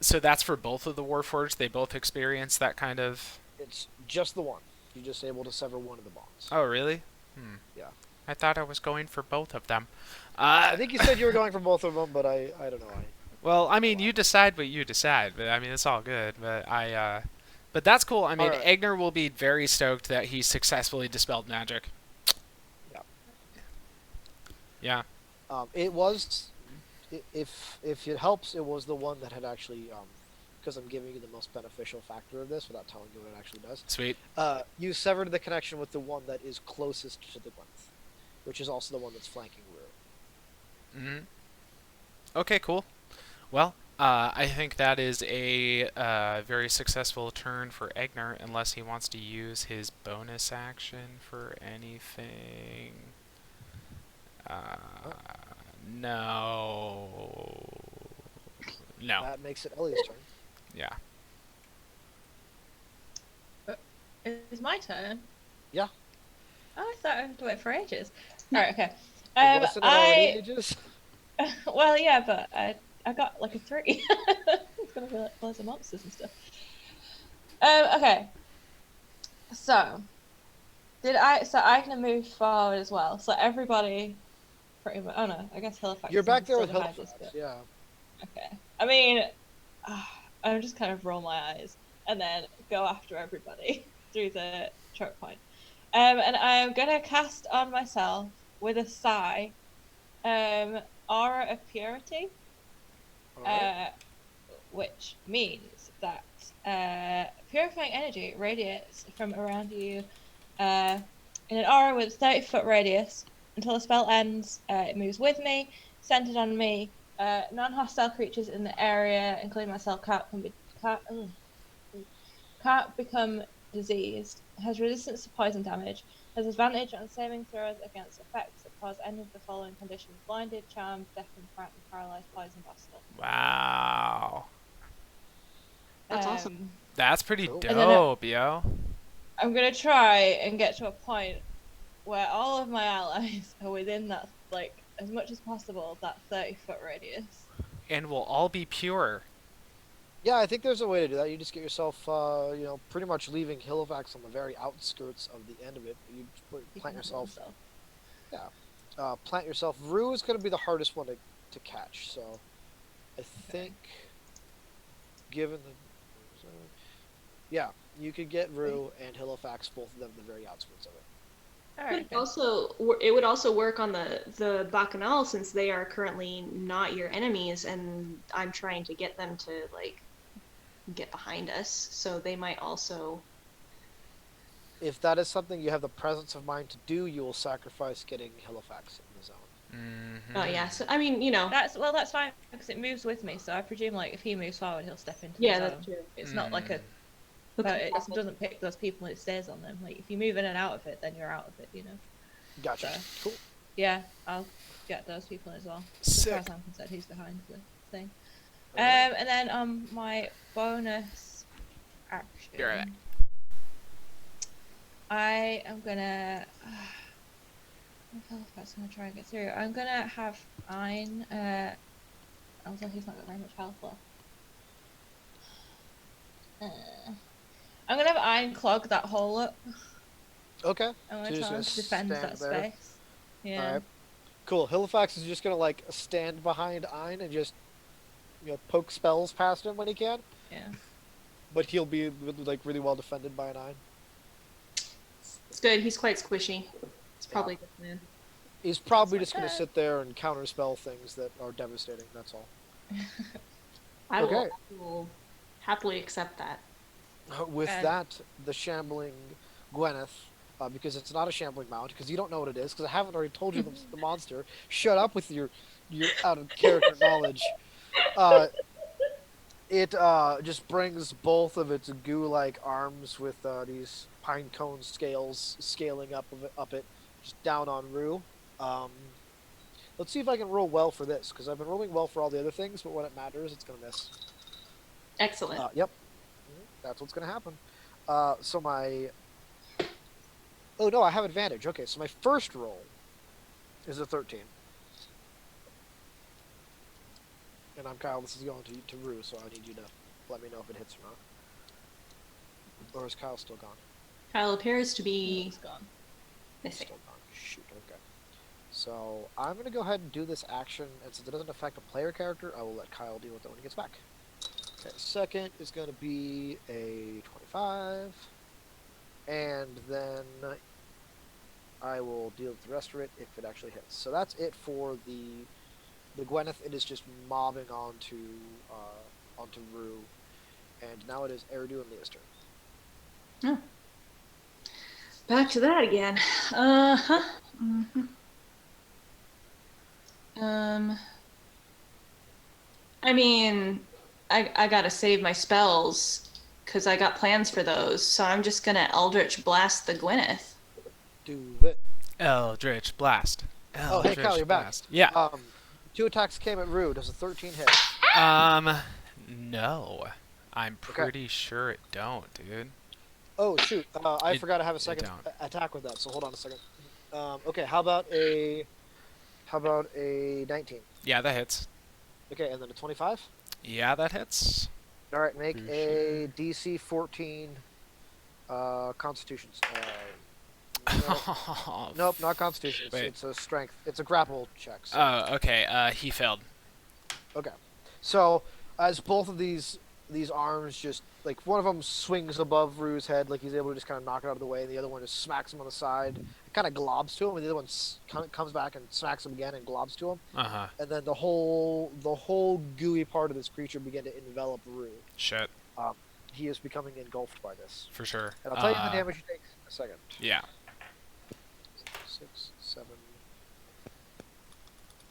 So that's for both of the Warforged. They both experience that kind of. It's just the one. You're just able to sever one of the bonds. Oh, really? Hmm. Yeah. I thought I was going for both of them. I think you said you were going for both of them, but I don't know. Well, I mean, you decide what you decide, but I mean, it's all good. But that's cool. I mean, Alright. Eigner will be very stoked that he successfully dispelled magic. Yeah. Yeah. It was, if it helps, it was the one that had actually, because I'm giving you the most beneficial factor of this without telling you what it actually does. Sweet. You severed the connection with the one that is closest to the Gwyneth, which is also the one that's flanking Rue. Hmm. Okay, cool. Well, I think that is a very successful turn for Eigner, unless he wants to use his bonus action for anything. No. No. That makes it Ellie's turn. Yeah. It's my turn. Yeah. Oh, I thought I had to wait for ages. Alright, okay. Wasn't it already ages? Well, yeah, but I got like a 3. It's gonna be like loads of monsters and stuff. Okay. So I can move forward as well. So everybody pretty much. Oh no, I guess Halifax. You're back there with still behind Halifax, us, yeah. but- Okay. I mean, I'm just kind of roll my eyes and then go after everybody through the choke point. And I'm gonna cast on myself with a sigh, Aura of Purity. Alright. Which means that purifying energy radiates from around you in an aura with a 30-foot radius. Until the spell ends, it moves with me, centered on me. Non-hostile creatures in the area, including myself, can't become diseased. Has resistance to poison damage. Has advantage on saving throws against effects that cause any of the following conditions: blinded, charmed, deafened, frightened, paralyzed, poisoned, or stunned. Wow. That's awesome. That's pretty Cool. dope, yo. I'm gonna try and get to a point where all of my allies are within that, like, as much as possible, that 30-foot radius. And we'll all be pure. Yeah, I think there's a way to do that. You just get yourself, pretty much leaving Halifax on the very outskirts of the end of it. You plant yourself. Plant yourself. Rue is going to be the hardest one to catch. So, I think, given the, yeah, you could get Rue and Halifax, both of them, the very outskirts of it. Alright. It would also work on the Bacchanal, since they are currently not your enemies, and I'm trying to get them to like get behind us, so they might also. If that is something you have the presence of mind to do, you will sacrifice getting Halifax in the zone. Mm-hmm. Oh yeah, so I mean, That's fine because it moves with me. So I presume, like, if he moves forward, he'll step into yeah, the zone. that's true. It's not like a. Okay. But it doesn't pick those people; it stays on them. Like, if you move in and out of it, then you're out of it. You know. Gotcha. So, Cool. yeah, I'll get those people as well. Sick. As far as I'm concerned, who's behind the thing. Alright. And then my bonus action. Be right back. I am gonna. If that's gonna try and get through. I'm gonna have Ein. Also, he's not got very much health left. I'm gonna have Ein clog that hole up. Okay. I'm So gonna you're try and just defend gonna that stand there? space. Yeah. Alright. Cool. Halifax is just gonna like stand behind Ein and just poke spells past him when he can, Yeah. but he'll be like really well defended by an Ein. It's good. He's quite squishy. It's probably a good plan. He's probably That's just gonna okay. sit there and counterspell things that are devastating. That's all. I Okay. will happily accept that. With And- that, the shambling Gwyneth, because it's not a shambling mount, because you don't know what it is, because I haven't already told you the monster. Shut up with your out of character knowledge. It just brings both of its goo-like arms with these pine cone scales scaling up it, just down on Rue. Um, let's see if I can roll well for this, because I've been rolling well for all the other things, but when it matters, it's gonna miss. Excellent. Yep, that's what's gonna happen. So my oh no, I have advantage. Okay, so my first roll is a 13. And I'm Kyle. This is going to Rue, so I need you to let me know if it hits or not. Or is Kyle still gone? Kyle appears to be It's gone. missing. Still gone. Shoot. Okay. So I'm gonna go ahead and do this action, and since it doesn't affect a player character, I will let Kyle deal with it when he gets back. Okay. Second is gonna be a 25, and then I will deal with the rest of it if it actually hits. So that's it for the Gwyneth. It is just mobbing onto Rue, and now it is Eridu and Lea's turn. Oh. Back to that again. Uh-huh. Mm-hmm. I mean, I gotta save my spells because I got plans for those. So I'm just gonna Eldritch Blast the Gwyneth. Do it. Eldritch Blast. Oh, hey, Kyle, you're back. Blast. Yeah. 2 attacks came at Rue. Does a 13 hit? No. I'm pretty sure it don't, dude. Oh shoot! I forgot I have a it second don't. attack with that. So hold on a second. Okay, how about a 19? Yeah, that hits. Okay, and then a 25. Yeah, that hits. All right, make For a DC 14 Constitution. Nope, not Constitution. Wait. It's a Strength. It's a grapple check. So. Oh, okay. He failed. Okay, so as both of these arms just like one of them swings above Rue's head, like he's able to just kind of knock it out of the way, and the other one just smacks him on the side. It kind of globs to him, and the other one kind of comes back and smacks him again and globs to him. Uh-huh. And then the whole gooey part of this creature began to envelop Rue. Shit. He is becoming engulfed by this. For sure. And I'll tell you the damage he takes in a second. Yeah. 6, 7.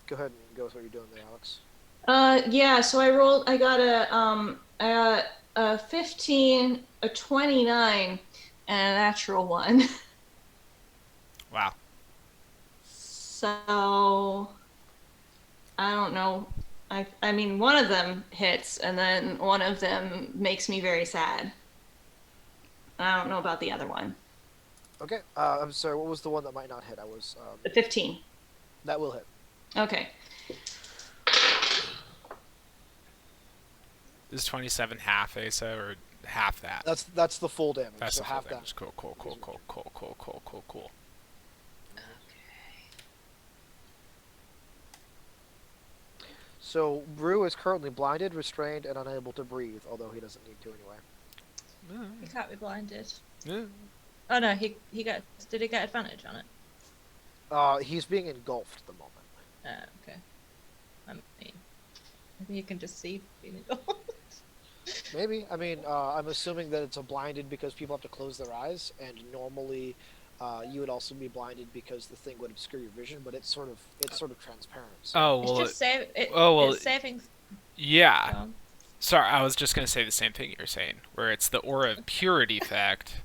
Go ahead and go with what you're doing there, Alex. Yeah, so I got a 15, a 29, and a natural 1. Wow. So, I don't know. I mean, one of them hits, and then one of them makes me very sad. I don't know about the other one. Okay. I'm sorry. What was the one that might not hit? I was. The 15. That will hit. Okay. Is 27 half Asa or half that? That's the full damage. That's so the full half damage. that. Cool. So Rue is currently blinded, restrained, and unable to breathe, although he doesn't need to anyway. He can't be blinded. Yeah. Oh no, did he get advantage on it? He's being engulfed at the moment. Okay. I mean, maybe he can just see being engulfed. Maybe. I mean, I'm assuming that it's a blinded because people have to close their eyes, and normally you would also be blinded because the thing would obscure your vision, but it's sort of transparent. So. Oh well. It's just it's saving. Yeah. Oh. Sorry, I was just gonna say the same thing you were saying, where it's the aura of purity effect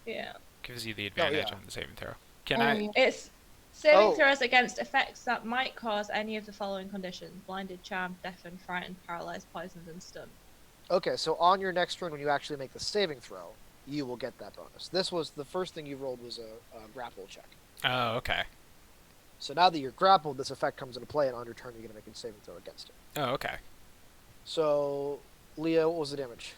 Yeah. gives you the advantage yeah. on the saving throw. Can I? It's saving throws against effects that might cause any of the following conditions: blinded, charmed, deafened, frightened, paralyzed, poisoned, and stunned. Okay, so on your next turn, when you actually make the saving throw, you will get that bonus. This was the first thing you rolled was a grapple check. Oh, okay. So now that you're grappled, this effect comes into play, and on your turn, you're going to make a saving throw against it. Oh, okay. So, Leah, what was the damage?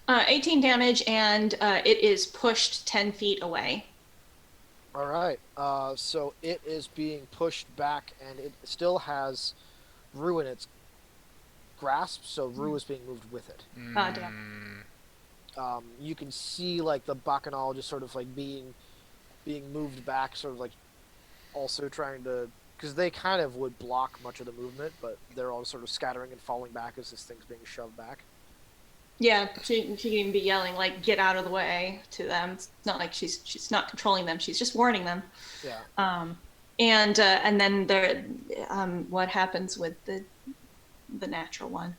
18 damage, and it is pushed 10 feet away. All right. So it is being pushed back, and it still has Rue in its grasp, so Rue is being moved with it. Damn. You can see like the bacchanal just sort of like being moved back, sort of like also trying to, because they kind of would block much of the movement, but they're all sort of scattering and falling back as this thing's being shoved back. Yeah, she can even be yelling like "get out of the way" to them. It's not like she's not controlling them; she's just warning them. Yeah. And then there, what happens with the natural one?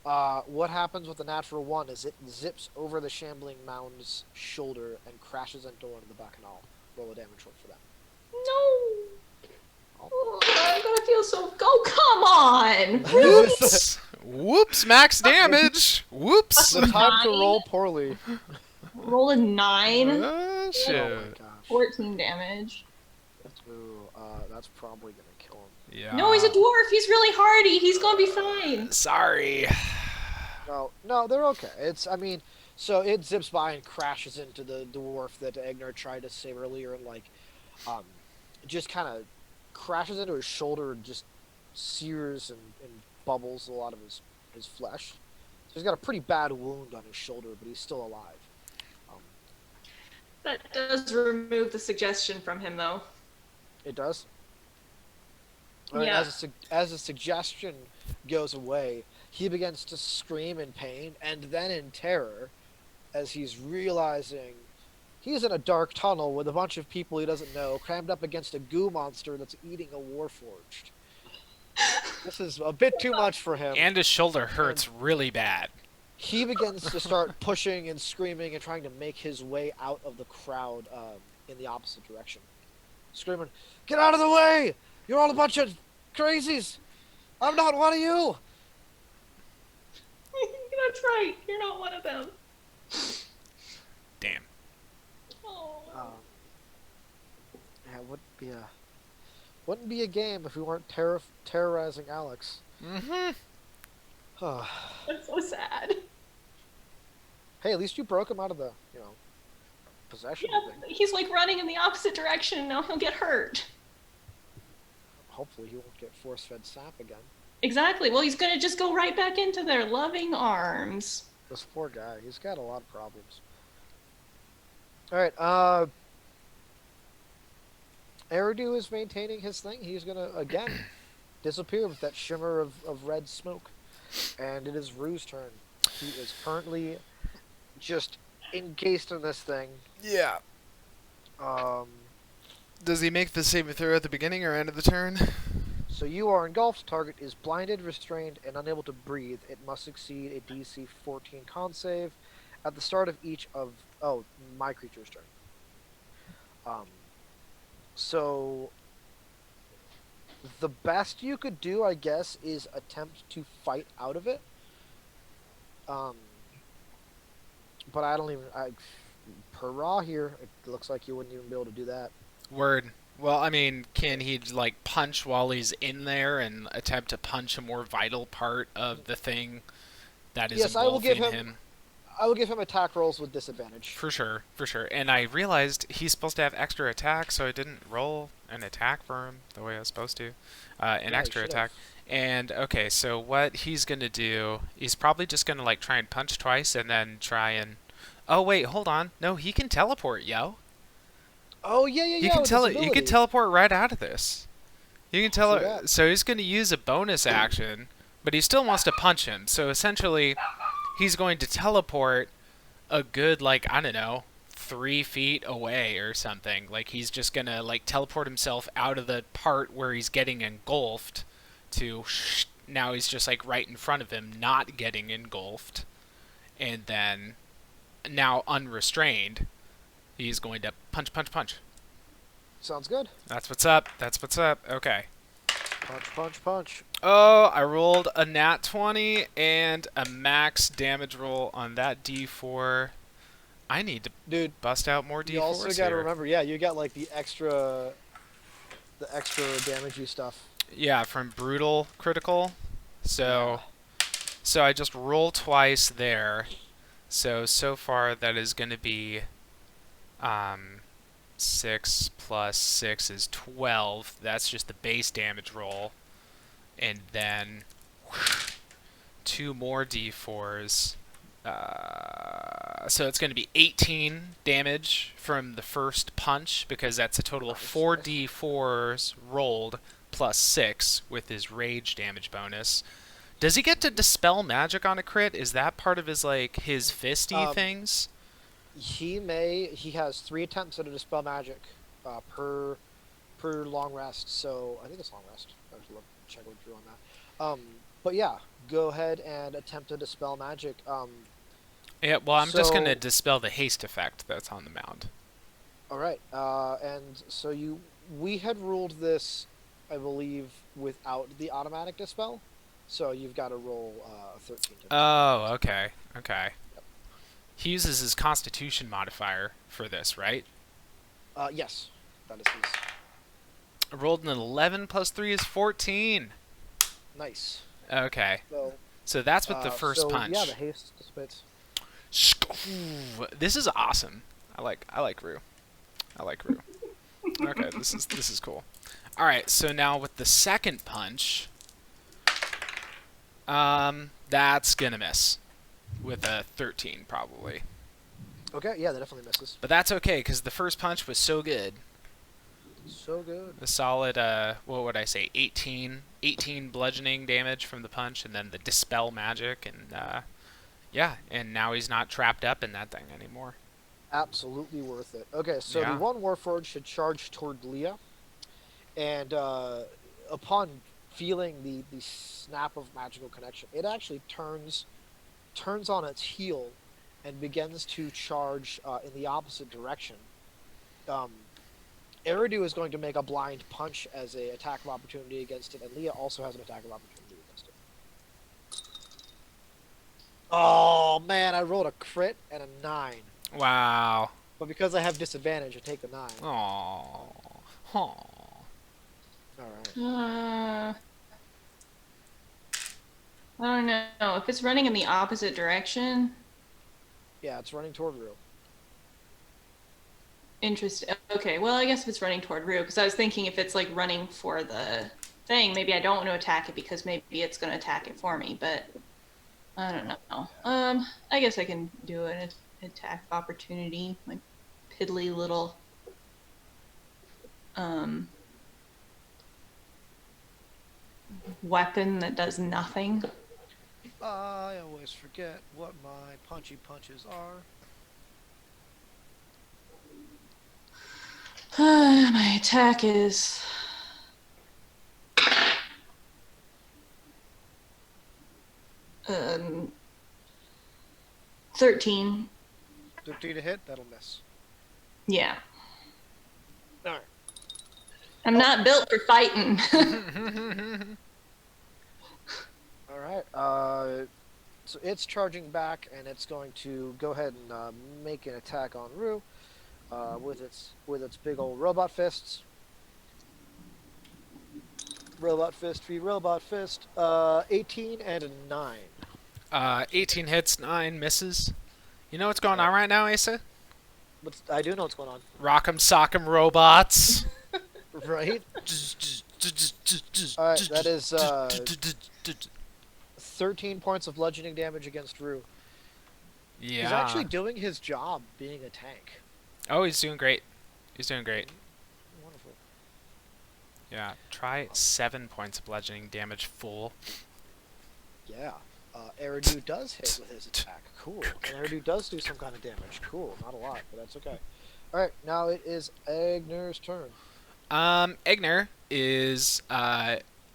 What happens with the natural one is it zips over the shambling mound's shoulder and crashes into one of the bacchanal. Roll a damage roll for that. No. Oh, I'm gonna feel so. Oh, come on! Whoops! Whoops! Max damage. Whoops! The time to 9? roll poorly. Roll a 9. Oh Oh my shit! gosh. 14 damage. Ooh, that's probably gonna kill him. Yeah. No, he's a dwarf. He's really hardy. He's gonna be fine. Sorry. No, they're okay. So it zips by and crashes into the dwarf that Eigner tried to save earlier, and um, just kind of crashes into his shoulder and just sears and bubbles a lot of his flesh. So he's got a pretty bad wound on his shoulder, but he's still alive. That does remove the suggestion from him, though. It does. Yeah. As the suggestion goes away, he begins to scream in pain and then in terror as he's realizing he's in a dark tunnel with a bunch of people he doesn't know, crammed up against a goo monster that's eating a warforged. This is a bit too much for him. And his shoulder hurts really bad. He begins to start pushing and screaming and trying to make his way out of the crowd in the opposite direction. Screaming, "Get out of the way! You're all a bunch of crazies! I'm not one of you!" That's right. You're not one of them. Damn. Oh. Yeah, it wouldn't be a game if we weren't terrorizing Alex. Mm-hmm. That's so sad. Hey, at least you broke him out of the, possession Yeah, thing. he's like running in the opposite direction, and now he'll get hurt. Hopefully he won't get force-fed sap again. Exactly. Well, he's gonna just go right back into their loving arms. This poor guy, he's got a lot of problems. Alright, Eridu is maintaining his thing. He's gonna, again, disappear with that shimmer of red smoke. And it is Rue's turn. He is currently just encased in this thing. Yeah. Does he make the saving throw at the beginning or end of the turn? So you are engulfed. Target is blinded, restrained, and unable to breathe. It must succeed a DC 14 con save at the start of each of my creature's turn. So the best you could do, I guess, is attempt to fight out of it. But I don't even. Per raw here, it looks like you wouldn't even be able to do that. Word. Well, I mean, can he like punch while he's in there and attempt to punch a more vital part of the thing that is Yes, I will give engulfing him. I will give him attack rolls with disadvantage. For sure, for sure. And I realized he's supposed to have extra attack, so I didn't roll an attack for him the way I was supposed to. An Yeah, extra you should've. attack. And, okay, so what he's going to do, he's probably just going to, like, try and punch twice and then try and... Oh, wait, hold on. No, he can teleport, yo. Oh yeah. You can you can teleport right out of this. You can that. So he's going to use a bonus action, but he still wants to punch him. So essentially, he's going to teleport a good, like, I don't know, 3 feet away or something. Like, he's just going to, like, teleport himself out of the part where he's getting engulfed to now he's just, like, right in front of him, not getting engulfed. And then, now unrestrained, he's going to punch, punch, punch. Sounds good. That's what's up. That's what's up. Okay. Punch, punch, punch. Oh, I rolled a nat 20 and a max damage roll on that D4. I need to bust out more D4s You also got to here. remember, yeah, you got like the extra damagey stuff. Yeah, from brutal critical. So I just roll twice there. So far that is going to be 6 plus 6 is 12. That's just the base damage roll. And then 2 more D4s. So it's going to be 18 damage from the first punch, because that's a total of 4 D4s rolled plus 6 with his rage damage bonus. Does he get to dispel magic on a crit? Is that part of his, like, his fisty things? He has 3 attempts at a dispel magic per long rest. So I think it's long rest. I have to check what drew on that. But yeah, go ahead and attempt to dispel magic. Yeah, well, I'm just going to So dispel the haste effect that's on the mound. all right, and so we had ruled this, I believe, without the automatic dispel. So you've got to roll 13 to dispel the Oh, haste. okay. Okay. Yep. He uses his constitution modifier for this, right? Yes, that is his. I rolled an 11 plus 3 is 14. Nice. Okay. So, So that's with the first yeah, the punch. haste dissipates. This is awesome. I like Rue. I like Rue. Okay, this is cool. All right, so now with the second punch, that's gonna miss with a 13 probably. Okay, yeah, that definitely misses. But that's okay because the first punch was so good. So good. A solid, what would I say, 18 bludgeoning damage from the punch, and then the dispel magic, and yeah, and now he's not trapped up in that thing anymore. Absolutely worth it. Okay, so the Yeah. one Warforged should charge toward Leah, and upon feeling the snap of magical connection, it actually turns on its heel and begins to charge in the opposite direction. Um, Eridu is going to make a blind punch as a attack of opportunity against it, and Leah also has an attack of opportunity against it. Oh man, I rolled a crit and a 9. Wow. But because I have disadvantage, I take the 9. Aww. Aww. Alright. I don't know. If it's running in the opposite direction, Yeah, it's running toward Rue. interesting. Okay, well, I guess if it's running toward Rue, because I was thinking if it's like running for the thing, maybe I don't want to attack it because maybe it's going to attack it for me, but I don't know. I guess I can do an attack of opportunity, my piddly little weapon that does nothing. I always forget what my punchy punches are. My attack is 13. 13 to hit, that'll miss. Yeah. Alright. I'm not built for fighting. Alright, so it's charging back, and it's going to go ahead and make an attack on Rue with its big old robot fists. Robot fist v robot fist. 18 and a 9. 18 hits, 9 misses. You know what's going on right now, Asa? But I do know what's going on, Rock'em sock'em robots. right? Alright, that is 13 points of bludgeoning damage against Rue. Yeah. He's actually doing his job being a tank. Oh, he's doing great. He's doing great. Wonderful. Yeah. Try 7 points of bludgeoning damage full. Yeah. Eridu does hit with his attack. Cool. And Eridu does do some kind of damage. Cool. Not a lot, but that's okay. Alright, now it is Eigner's turn. Eigner is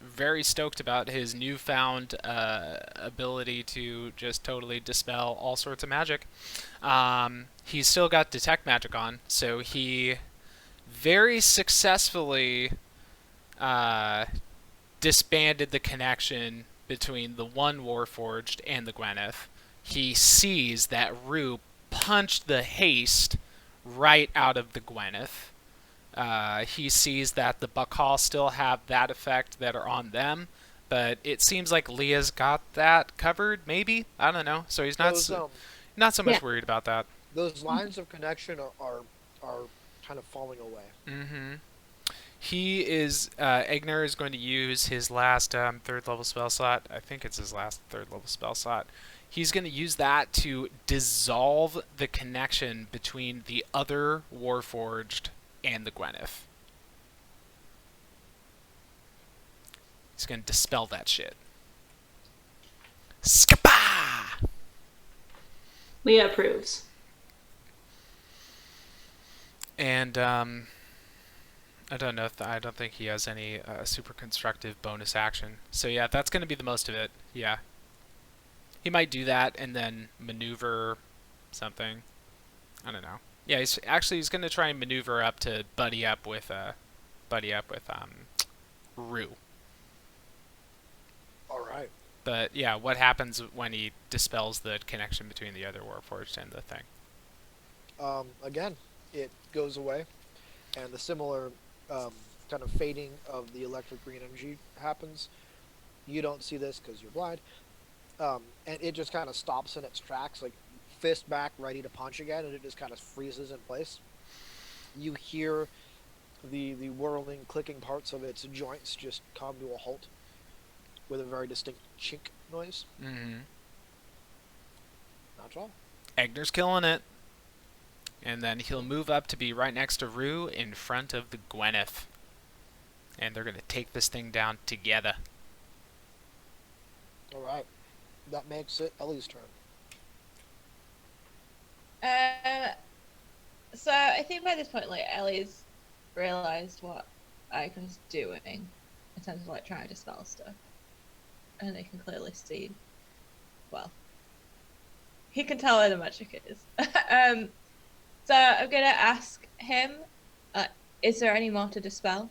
very stoked about his newfound ability to just totally dispel all sorts of magic. He's still got detect magic on, so he very successfully disbanded the connection between the one Warforged and the Gwyneth. He sees that Rue punched the haste right out of the Gwyneth. He sees that the Bakal still have that effect that are on them, but it seems like Leah's got that covered, maybe? I don't know. So he's not Those, not so much Yeah. worried about that. those lines of connection are kind of falling away. Mm-hmm. He is, Eigner is going to use his last third level spell slot. I think it's his last third level spell slot. He's going to use that to dissolve the connection between the other Warforged and the Gwyneth. He's going to dispel that shit. Skapa! Leah approves. And I don't know if I don't think he has any super constructive bonus action. So yeah, that's going to be the most of it. Yeah, he might do that and then maneuver something. I don't know. Yeah, he's going to try and maneuver up to buddy up with Rue. All right. But yeah, what happens when he dispels the connection between the other Warforged and the thing? Again, it goes away, and the similar kind of fading of the electric green energy happens. You don't see this because you're blind, and it just kind of stops in its tracks, like fist back, ready to punch again, and it just kind of freezes in place. You hear the whirling, clicking parts of its joints just come to a halt with a very distinct chink noise. Mm-hmm. Not all. Eigner's killing it. And then he'll move up to be right next to Rue in front of the Gwyneth. And they're going to take this thing down together. All right. That makes it Ellie's turn. So I think by this point, like, Ellie's realized what Eigner's doing in terms of like trying to dispel stuff, and they can clearly see. Well, he can tell where the magic is. So I'm gonna ask him, is there any more to dispel?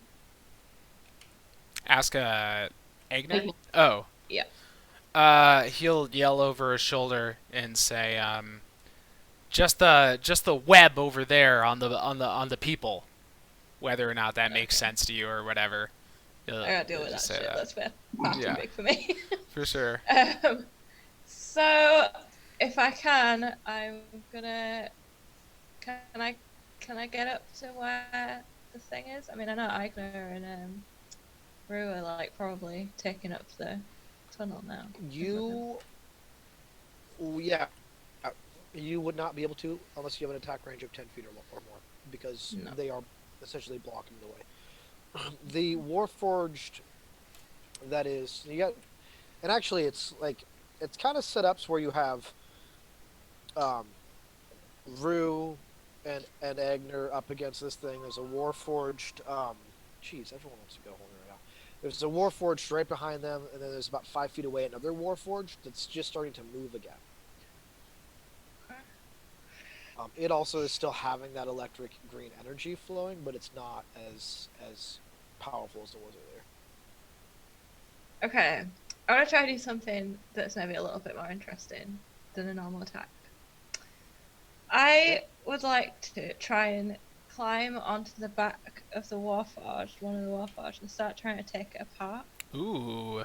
Ask Eigner? Eigner. Oh. Yeah. He'll yell over his shoulder and say, just the web over there on the people, whether or not that makes sense to you or whatever. I gotta deal with that say shit. that. That's fair. Far too big for me. For sure. So if I can, I'm gonna. Can I get up to where the thing is? I mean, I know Eigner and Rue are like probably taking up the tunnel now. Yeah, you would not be able to unless you have an attack range of 10 feet or more, because No. they are essentially blocking the way. The Warforged, that is, you got, and actually it's kind of set up where you have Rue and Eigner up against this thing. There's a Warforged. Jeez, everyone wants to go home right now. There's a Warforged right behind them, and then there's about 5 feet away another Warforged that's just starting to move again. It also is still having that electric green energy flowing, but it's not as powerful as it was earlier. Okay, I want to try to do something that's maybe a little bit more interesting than a normal attack. I would like to try and climb onto the back of the Warforged, one of the Warforged, and start trying to take it apart. Ooh.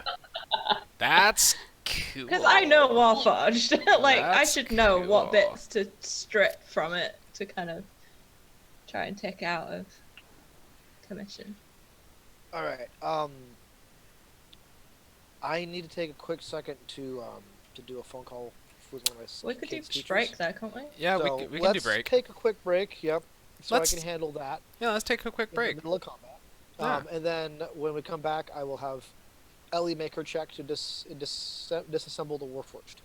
That's cool. Because I know Warforged. Like, I That's should know what cool. bits to strip from it to kind of try and take out of commission. All right. I need to take a quick second to do a phone call with one of my We could do kids' teachers. break there, can't we? Yeah, So we can do let's break. take a quick break. Yep. So Let's- I can handle that Yeah, let's take a quick in break. the middle of combat. Yeah. And then when we come back, I will have Ellie make her check to disassemble the Warforged.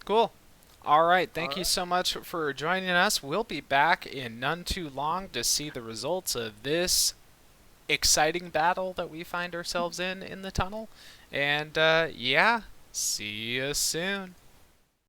Cool. All right. Thank you Alright. so much for joining us. We'll be back in none too long to see the results of this exciting battle that we find ourselves in the tunnel. And yeah, see you soon.